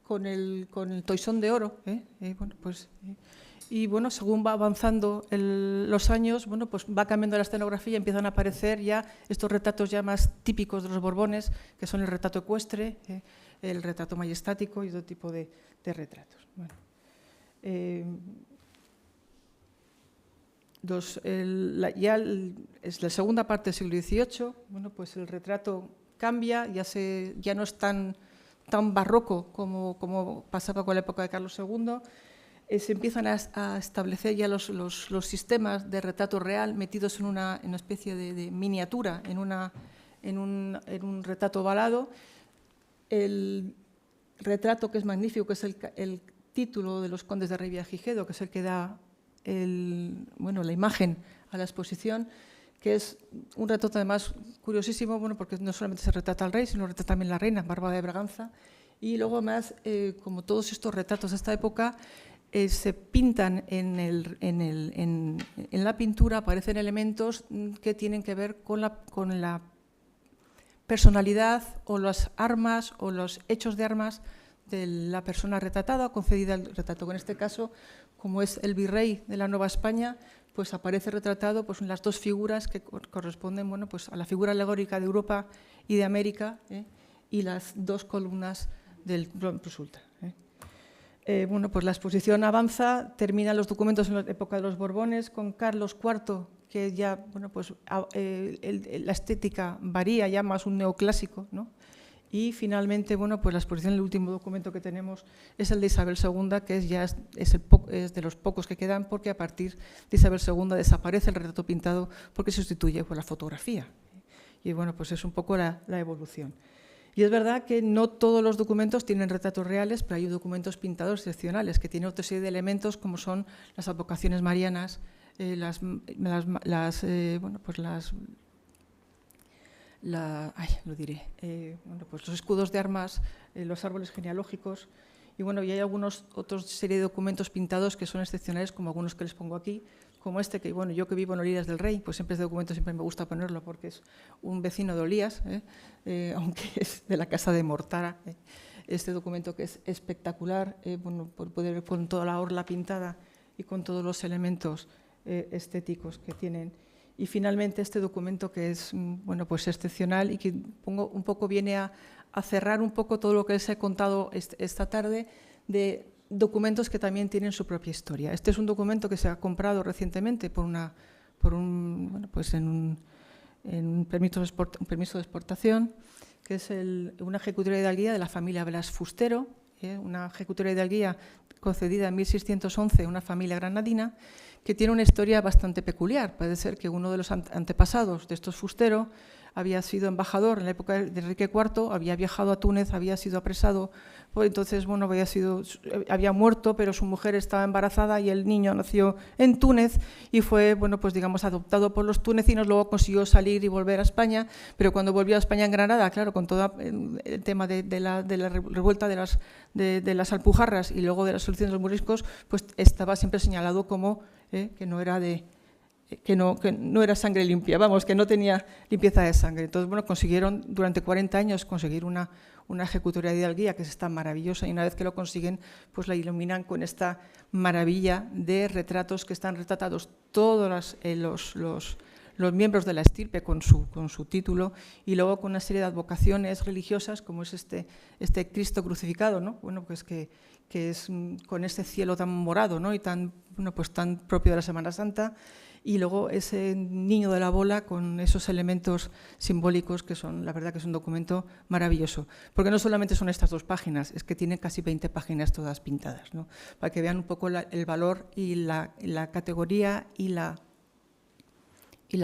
con el toisón de oro, y bueno, según va avanzando los años, bueno, pues va cambiando la escenografía y empiezan a aparecer ya estos retratos ya más típicos de los Borbones, que son el retrato ecuestre, el retrato majestático y otro tipo de retratos. Bueno, es la segunda parte del siglo XVIII, bueno, pues el retrato cambia, ya no es tan barroco como pasaba con la época de Carlos II. Se empiezan a establecer ya los sistemas de retrato real metidos en una especie de miniatura, en un retrato ovalado. El retrato, que es magnífico, que es el título de los condes de Revillagigedo, que es el que da la imagen a la exposición, que es un retrato además curiosísimo, bueno, porque no solamente se retrata al rey, sino retrata también la reina, Bárbara de Braganza, y luego además, como todos estos retratos de esta época, se pintan en la pintura, aparecen elementos que tienen que ver con la personalidad o las armas o los hechos de armas de la persona retratada o concedida al retrato. En este caso, como es el virrey de la Nueva España, pues aparece retratado pues, en las dos figuras que corresponden, bueno, pues a la figura alegórica de Europa y de América, y las dos columnas del plus ultra. Bueno, pues la exposición avanza, terminan los documentos en la época de los Borbones, con Carlos IV, que ya, bueno, pues la estética varía, ya más un neoclásico, ¿no? Y finalmente, bueno, pues la exposición, el último documento que tenemos es el de Isabel II, que es de los pocos que quedan, porque a partir de Isabel II desaparece el retrato pintado porque se sustituye por la fotografía. Y bueno, pues es un poco la evolución. Y es verdad que no todos los documentos tienen retratos reales, pero hay documentos pintados excepcionales que tienen otra serie de elementos, como son las advocaciones marianas, los escudos de armas, los árboles genealógicos, y bueno, y hay algunos otros serie de documentos pintados que son excepcionales, como algunos que les pongo aquí, como este, que bueno, yo que vivo en Olías del Rey, pues siempre este documento siempre me gusta ponerlo porque es un vecino de Olías, aunque es de la casa de Mortara. Este documento que es espectacular, bueno, por poder con toda la orla pintada y con todos los elementos estéticos que tienen. Y finalmente este documento que es bueno, pues excepcional y que un poco viene a cerrar un poco todo lo que les he contado esta tarde de documentos que también tienen su propia historia. Este es un documento que se ha comprado recientemente en un permiso de exportación, que es una ejecutoria de hidalguía de la familia Blas Fustero, una ejecutoria de hidalguía concedida en 1611 a una familia granadina, que tiene una historia bastante peculiar. Puede ser que uno de los antepasados de estos Fustero había sido embajador en la época de Enrique IV, había viajado a Túnez, había sido apresado, pues entonces bueno, había muerto, pero su mujer estaba embarazada y el niño nació en Túnez y fue, bueno, pues digamos, adoptado por los tunecinos, luego consiguió salir y volver a España, pero cuando volvió a España en Granada, claro, con todo el tema de la revuelta de las Alpujarras y luego de la solución de los moriscos, pues estaba siempre señalado como que no era sangre limpia, vamos, que no tenía limpieza de sangre. Entonces, bueno, consiguieron durante 40 años conseguir una ejecutoria de hidalguía que es tan maravillosa y una vez que lo consiguen, pues la iluminan con esta maravilla de retratos que están retratados todos los miembros de la estirpe con su título y luego con una serie de advocaciones religiosas como es este Cristo crucificado, ¿no? Bueno, pues que es con este cielo tan morado, ¿no? Y tan, bueno, pues tan propio de la Semana Santa, y luego ese niño de la bola con esos elementos simbólicos que son, la verdad que es un documento maravilloso, porque no solamente son estas 2 páginas, es que tienen casi 20 páginas todas pintadas, ¿no? Para que vean un poco el valor y la categoría y la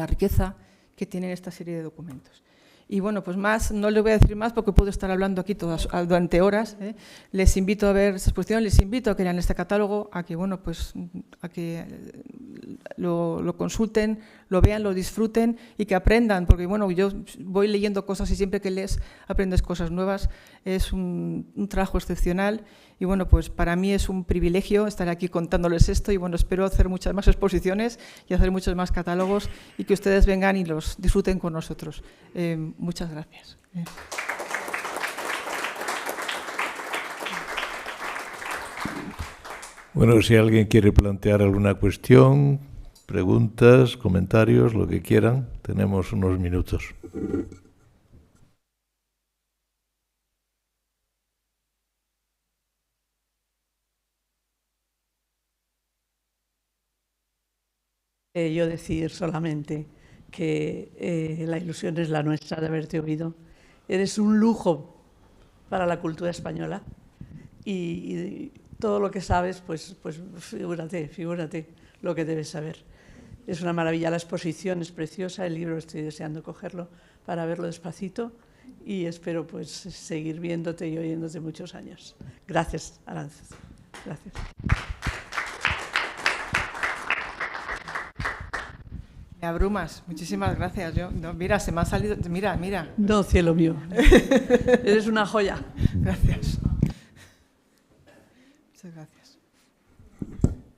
riqueza que tienen esta serie de documentos. Y bueno, pues no les voy a decir más porque puedo estar hablando aquí durante horas. Les invito a ver esta exposición, les invito a que lean este catálogo, a que, bueno, pues, a que lo consulten, lo vean, lo disfruten y que aprendan, porque bueno, yo voy leyendo cosas y siempre que lees aprendes cosas nuevas. Es un trabajo excepcional y bueno, pues para mí es un privilegio estar aquí contándoles esto y bueno, espero hacer muchas más exposiciones y hacer muchos más catálogos y que ustedes vengan y los disfruten con nosotros. Muchas gracias. Bueno, si alguien quiere plantear alguna cuestión, preguntas, comentarios, lo que quieran, tenemos unos minutos. Yo decir solamente que la ilusión es la nuestra de haberte oído. Eres un lujo para la cultura española y todo lo que sabes, pues figúrate lo que debes saber. Es una maravilla, la exposición es preciosa, el libro estoy deseando cogerlo para verlo despacito y espero pues seguir viéndote y oyéndote muchos años. Gracias, Arances. Gracias. Me abrumas, muchísimas gracias. Mira, se me ha salido, mira. No, cielo mío, eres una joya. Gracias. Muchas gracias.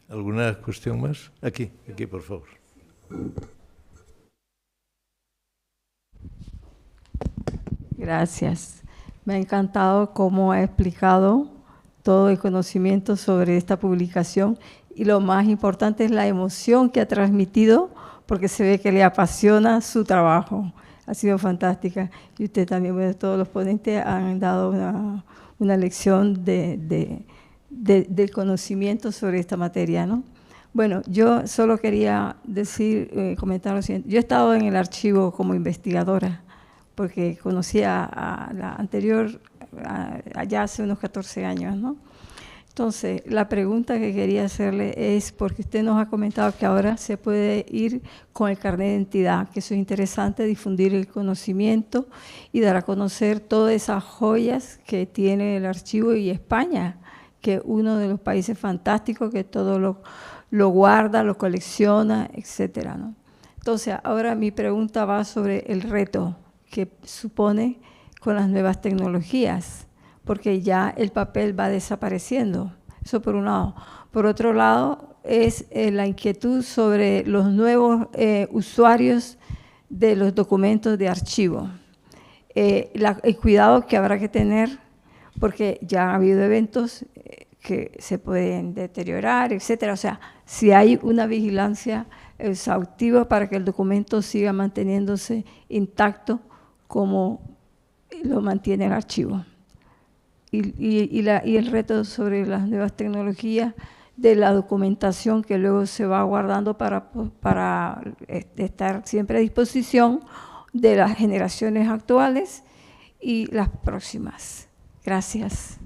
¿Alguna cuestión más? Aquí, por favor. Gracias. Me ha encantado cómo ha explicado todo el conocimiento sobre esta publicación y lo más importante es la emoción que ha transmitido porque se ve que le apasiona su trabajo. Ha sido fantástica. Y usted también, bueno, todos los ponentes han dado una lección del conocimiento sobre esta materia, ¿no? Bueno, yo solo quería comentar lo siguiente. Yo he estado en el archivo como investigadora, porque conocía a la anterior, allá hace unos 14 años, ¿no? Entonces, la pregunta que quería hacerle es, porque usted nos ha comentado que ahora se puede ir con el carnet de identidad, que eso es interesante, difundir el conocimiento y dar a conocer todas esas joyas que tiene el archivo y España, que es uno de los países fantásticos que todo lo guarda, lo colecciona, etcétera, ¿no? Entonces, ahora mi pregunta va sobre el reto que supone con las nuevas tecnologías, porque ya el papel va desapareciendo. Eso por un lado. Por otro lado, es la inquietud sobre los nuevos usuarios de los documentos de archivo. El cuidado que habrá que tener, porque ya ha habido eventos que se pueden deteriorar, etcétera. O sea, si hay una vigilancia exhaustiva para que el documento siga manteniéndose intacto como lo mantiene el archivo. Y el reto sobre las nuevas tecnologías de la documentación que luego se va guardando para estar siempre a disposición de las generaciones actuales y las próximas. Gracias.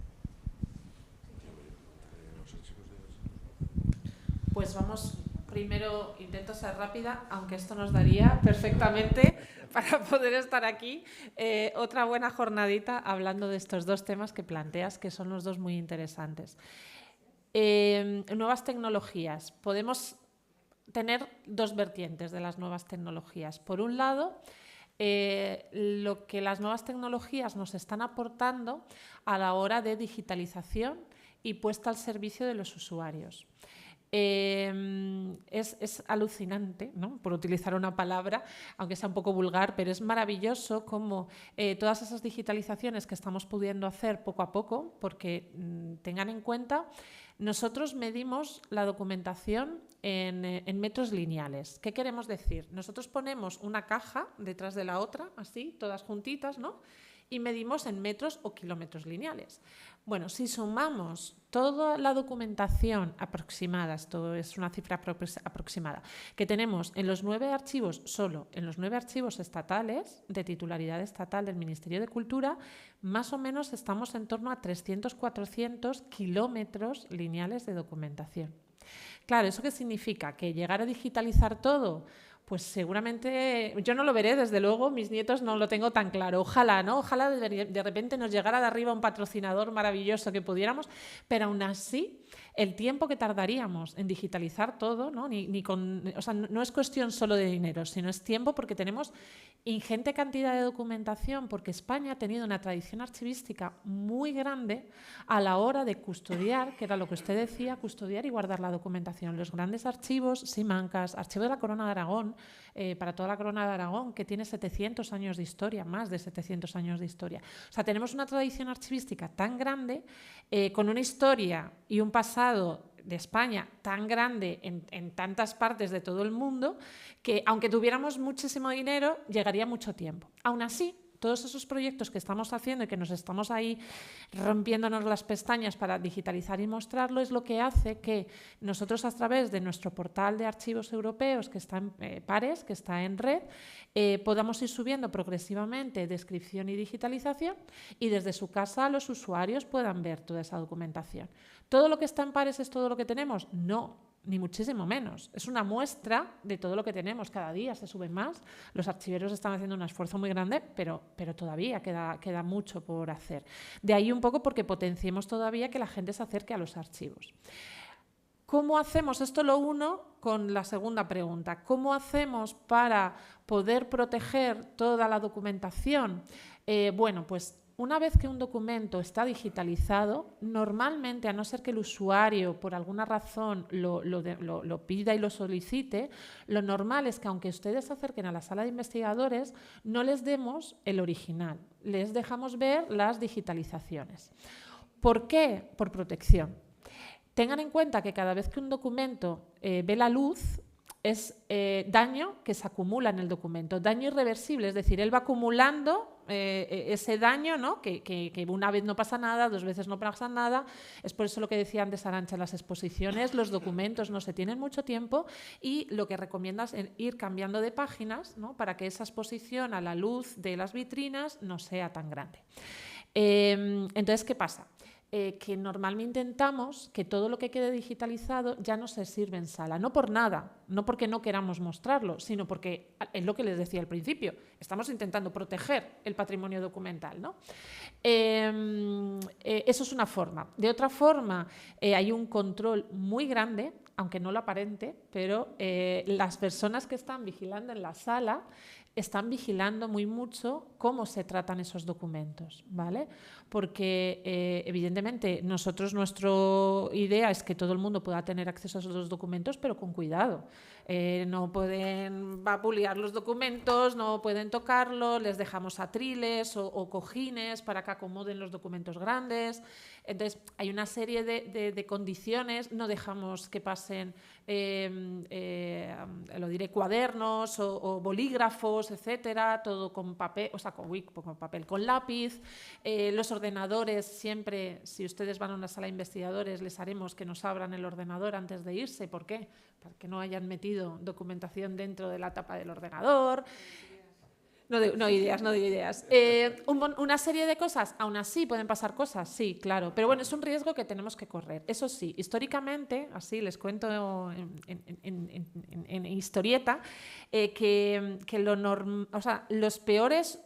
Pues vamos, primero intento ser rápida, aunque esto nos daría perfectamente para poder estar aquí otra buena jornadita hablando de estos dos temas que planteas, que son los dos muy interesantes. Nuevas tecnologías. Podemos tener dos vertientes de las nuevas tecnologías. Por un lado, lo que las nuevas tecnologías nos están aportando a la hora de digitalización y puesta al servicio de los usuarios. Es alucinante, ¿no? Por utilizar una palabra, aunque sea un poco vulgar, pero es maravilloso cómo todas esas digitalizaciones que estamos pudiendo hacer poco a poco, porque tengan en cuenta, nosotros medimos la documentación en metros lineales. ¿Qué queremos decir? Nosotros ponemos una caja detrás de la otra, así, todas juntitas, ¿no? Y medimos en metros o kilómetros lineales. Bueno, si sumamos toda la documentación aproximada, esto es una cifra aproximada, que tenemos en los 9 archivos, solo en los 9 archivos estatales de titularidad estatal del Ministerio de Cultura, más o menos estamos en torno a 300-400 kilómetros lineales de documentación. Claro, ¿eso qué significa? ¿Que llegar a digitalizar todo? Pues seguramente, yo no lo veré, desde luego, mis nietos no lo tengo tan claro. Ojalá, ¿no? Ojalá de repente nos llegara de arriba un patrocinador maravilloso que pudiéramos, pero aún así, el tiempo que tardaríamos en digitalizar todo, ¿no? O sea, no es cuestión solo de dinero, sino es tiempo, porque tenemos ingente cantidad de documentación, porque España ha tenido una tradición archivística muy grande a la hora de custodiar, que era lo que usted decía, custodiar y guardar la documentación. Los grandes archivos, Simancas, Archivo de la Corona de Aragón, para toda la Corona de Aragón, que tiene 700 años de historia, más de 700 años de historia. O sea, tenemos una tradición archivística tan grande, con una historia y un pasado de España tan grande en tantas partes de todo el mundo, que aunque tuviéramos muchísimo dinero, llegaría mucho tiempo. Aún así, todos esos proyectos que estamos haciendo y que nos estamos ahí rompiéndonos las pestañas para digitalizar y mostrarlo, es lo que hace que nosotros, a través de nuestro portal de archivos europeos, que está en Pares, que está en red, podamos ir subiendo progresivamente descripción y digitalización, y desde su casa los usuarios puedan ver toda esa documentación. ¿Todo lo que está en Pares es todo lo que tenemos? No, ni muchísimo menos. Es una muestra de todo lo que tenemos. Cada día se suben más. Los archiveros están haciendo un esfuerzo muy grande, pero todavía queda mucho por hacer. De ahí un poco porque potenciemos todavía que la gente se acerque a los archivos. ¿Cómo hacemos? Esto lo uno con la segunda pregunta. ¿Cómo hacemos para poder proteger toda la documentación? Bueno, pues una vez que un documento está digitalizado, normalmente, a no ser que el usuario por alguna razón lo pida y lo solicite, lo normal es que, aunque ustedes se acerquen a la sala de investigadores, no les demos el original, les dejamos ver las digitalizaciones. ¿Por qué? Por protección. Tengan en cuenta que cada vez que un documento ve la luz, es daño que se acumula en el documento, daño irreversible, es decir, él va acumulando ese daño, ¿no? que una vez no pasa nada, 2 veces no pasa nada. Es por eso lo que decía antes Arantxa, en las exposiciones los documentos no se tienen mucho tiempo, y lo que recomiendas es ir cambiando de páginas, ¿no? Para que esa exposición a la luz de las vitrinas no sea tan grande. Entonces, ¿qué pasa? Que normalmente intentamos que todo lo que quede digitalizado ya no se sirve en sala, no por nada, no porque no queramos mostrarlo, sino porque es lo que les decía al principio, estamos intentando proteger el patrimonio documental, ¿no? Eso es una forma. De otra forma, hay un control muy grande, aunque no lo aparente, pero las personas que están vigilando en la sala están vigilando muy mucho cómo se tratan esos documentos, ¿vale? Porque evidentemente nosotros, nuestra idea es que todo el mundo pueda tener acceso a esos documentos, pero con cuidado. No pueden vapulear los documentos, no pueden tocarlos, les dejamos atriles o cojines para que acomoden los documentos grandes. Entonces, hay una serie de condiciones, no dejamos que pasen, lo diré, cuadernos o bolígrafos, etcétera, todo con papel, o sea, con papel, con lápiz. Los ordenadores, siempre, si ustedes van a una sala de investigadores, les haremos que nos abran el ordenador antes de irse. ¿Por qué? Para que no hayan metido documentación dentro de la tapa del ordenador. No digo ideas. Una serie de cosas, aún así pueden pasar cosas, sí, claro, pero bueno, es un riesgo que tenemos que correr. Eso sí, históricamente, así les cuento en historieta, que los peores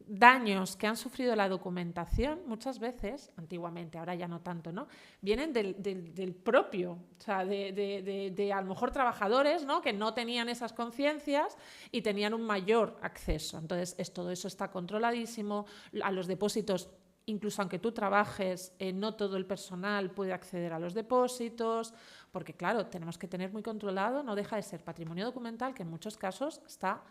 daños que han sufrido la documentación, muchas veces, antiguamente, ahora ya no tanto, ¿no?, vienen del propio, o sea, de a lo mejor trabajadores, ¿no?, que no tenían esas conciencias y tenían un mayor acceso. Entonces, todo eso está controladísimo. A los depósitos, incluso aunque tú trabajes, no todo el personal puede acceder a los depósitos, porque claro, tenemos que tener muy controlado, no deja de ser patrimonio documental que en muchos casos está...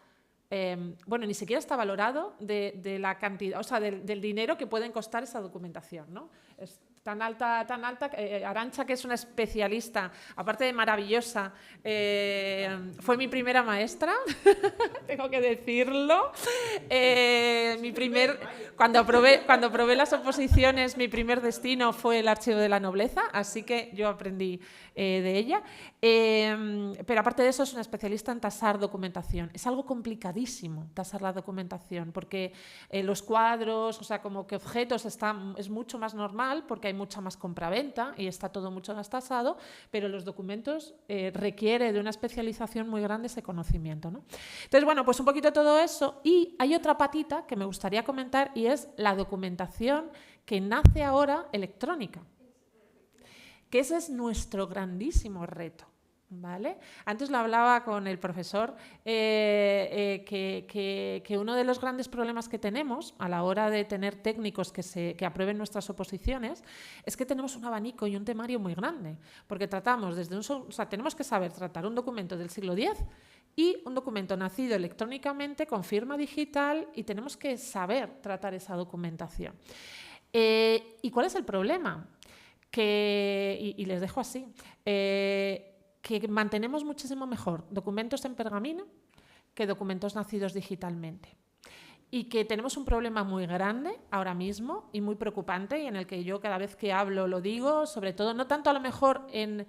ni siquiera está valorado de la cantidad, o sea, del dinero que pueden costar esa documentación, ¿no? Es tan alta, Arantxa, que es una especialista, aparte de maravillosa, fue mi primera maestra, tengo que decirlo. Cuando aprobé las oposiciones, mi primer destino fue el Archivo de la Nobleza, así que yo aprendí de ella. Pero aparte de eso, es una especialista en tasar documentación. Es algo complicadísimo tasar la documentación, porque los cuadros, o sea, como que objetos es mucho más normal, porque hay mucha más compraventa y está todo mucho más tasado, pero los documentos requiere de una especialización muy grande ese conocimiento, ¿no? Entonces, bueno, pues un poquito todo eso. Y hay otra patita que me gustaría comentar y es la documentación que nace ahora electrónica, que ese es nuestro grandísimo reto, ¿vale? Antes lo hablaba con el profesor, que uno de los grandes problemas que tenemos a la hora de tener técnicos que aprueben nuestras oposiciones es que tenemos un abanico y un temario muy grande, porque tratamos tenemos que saber tratar un documento del siglo X y un documento nacido electrónicamente con firma digital, y tenemos que saber tratar esa documentación. ¿Y cuál es el problema? Y les dejo así, que mantenemos muchísimo mejor documentos en pergamino que documentos nacidos digitalmente. Y que tenemos un problema muy grande ahora mismo y muy preocupante, y en el que yo cada vez que hablo lo digo, sobre todo, no tanto a lo mejor en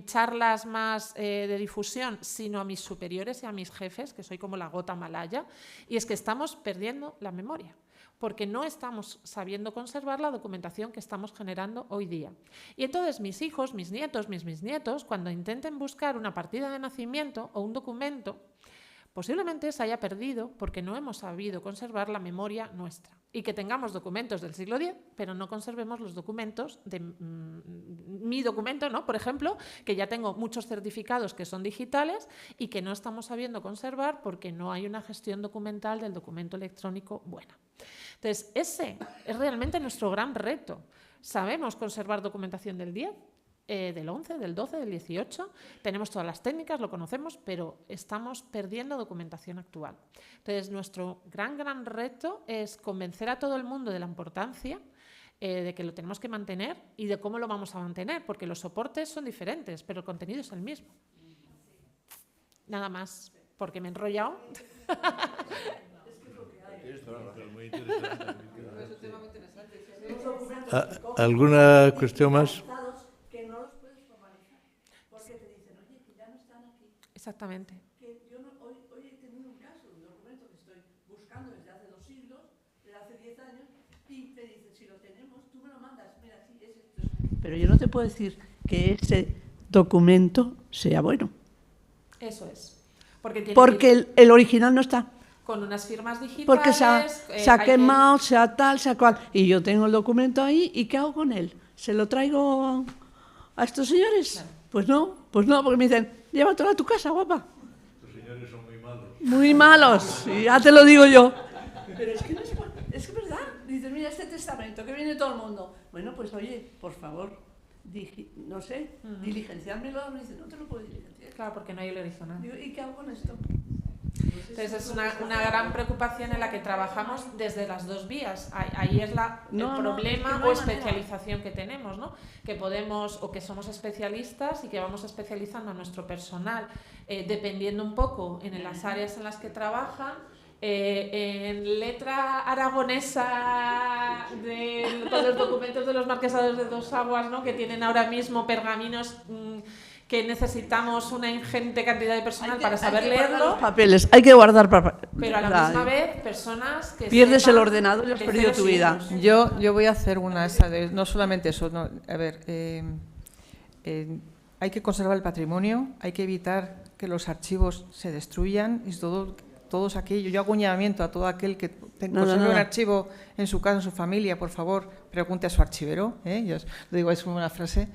charlas más de difusión, sino a mis superiores y a mis jefes, que soy como la gota malaya, y es que estamos perdiendo la memoria, porque no estamos sabiendo conservar la documentación que estamos generando hoy día. Y entonces mis hijos, mis nietos, mis bisnietos, cuando intenten buscar una partida de nacimiento o un documento, posiblemente se haya perdido porque no hemos sabido conservar la memoria nuestra. Y que tengamos documentos del siglo X, pero no conservemos los documentos de mi documento, ¿no? Por ejemplo, que ya tengo muchos certificados que son digitales y que no estamos sabiendo conservar porque no hay una gestión documental del documento electrónico buena. Entonces, ese es realmente nuestro gran reto. Sabemos conservar documentación del 10, del 11, del 12, del 18, tenemos todas las técnicas, lo conocemos, pero estamos perdiendo documentación actual. Entonces, nuestro gran reto es convencer a todo el mundo de la importancia de que lo tenemos que mantener y de cómo lo vamos a mantener, porque los soportes son diferentes, pero el contenido es el mismo. Nada más, porque me he enrollado. ¿Alguna cuestión más? Que no los puedes formalizar, porque te dicen, oye, que ya no están aquí. Exactamente. Que yo hoy he tenido un caso, un documento que estoy buscando desde hace 2 siglos, desde hace 10 años, y te dicen, si lo tenemos, tú me lo mandas, mira, sí, es esto. Pero yo no te puedo decir que ese documento sea bueno. Eso es. Porque el original no está. Con unas firmas digitales. Porque se ha quemado, sea tal, sea cual. Y yo tengo el documento ahí, ¿y qué hago con él? ¿Se lo traigo a estos señores? Claro. Pues no, porque me dicen, llévatelo a tu casa, guapa. Estos señores son muy malos. Muy malos, y ya te lo digo yo. Pero es que no es que es verdad. Dices, mira, este testamento, que viene todo el mundo. Bueno, pues oye, por favor, no sé, diligenciármelo. Me dice, no te lo puedo diligenciar. Claro, porque no hay el original. Digo, ¿y qué hago con esto? Entonces es una gran preocupación en la que trabajamos desde las dos vías. Ahí es el problema o especialización que tenemos, ¿no? Que podemos, o que somos especialistas y que vamos especializando a nuestro personal, dependiendo un poco en las áreas en las que trabajan. En letra aragonesa con los documentos de los marquesados de Dos Aguas, ¿no? Que tienen ahora mismo pergaminos que necesitamos una ingente cantidad de personal para saber leerlo. Papeles, hay que guardar papeles. Pero a la misma vez, personas que pierdes el ordenador y has perdido tu vida. Yo voy a hacer no solamente eso, no, a ver, hay que conservar el patrimonio, hay que evitar que los archivos se destruyan, y todos aquellos. Yo hago un llamamiento a todo aquel que conserve un archivo en su casa, en su familia, por favor, pregunte a su archivero, yo os lo digo, es una frase.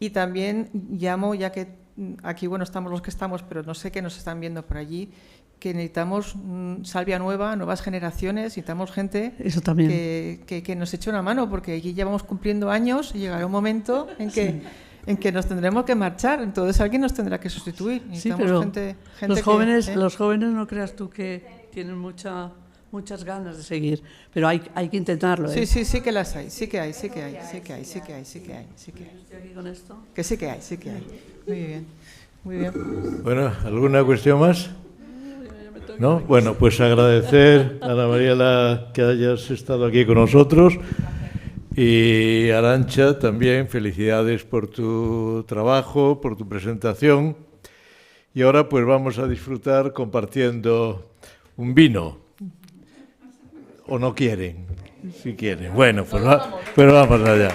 Y también llamo, ya que aquí, bueno, estamos los que estamos, pero no sé qué nos están viendo por allí, que necesitamos salvia nueva, nuevas generaciones, necesitamos gente eso también. Que nos eche una mano, porque aquí ya vamos cumpliendo años y llegará un momento en que nos tendremos que marchar, entonces alguien nos tendrá que sustituir. Sí, pero gente los jóvenes no creas tú que tienen muchas ganas de seguir, pero hay que intentarlo. Sí que las hay, sí que hay. ¿Estoy aquí con esto? Que sí que hay. Muy bien. Bueno, ¿alguna cuestión más? ¿No? Bueno, pues agradecer a Ana María que hayas estado aquí con nosotros, y Arantxa también, felicidades por tu trabajo, por tu presentación. Y ahora pues vamos a disfrutar compartiendo un vino. ¿O no quieren? Si quieren. Bueno, pues vamos allá.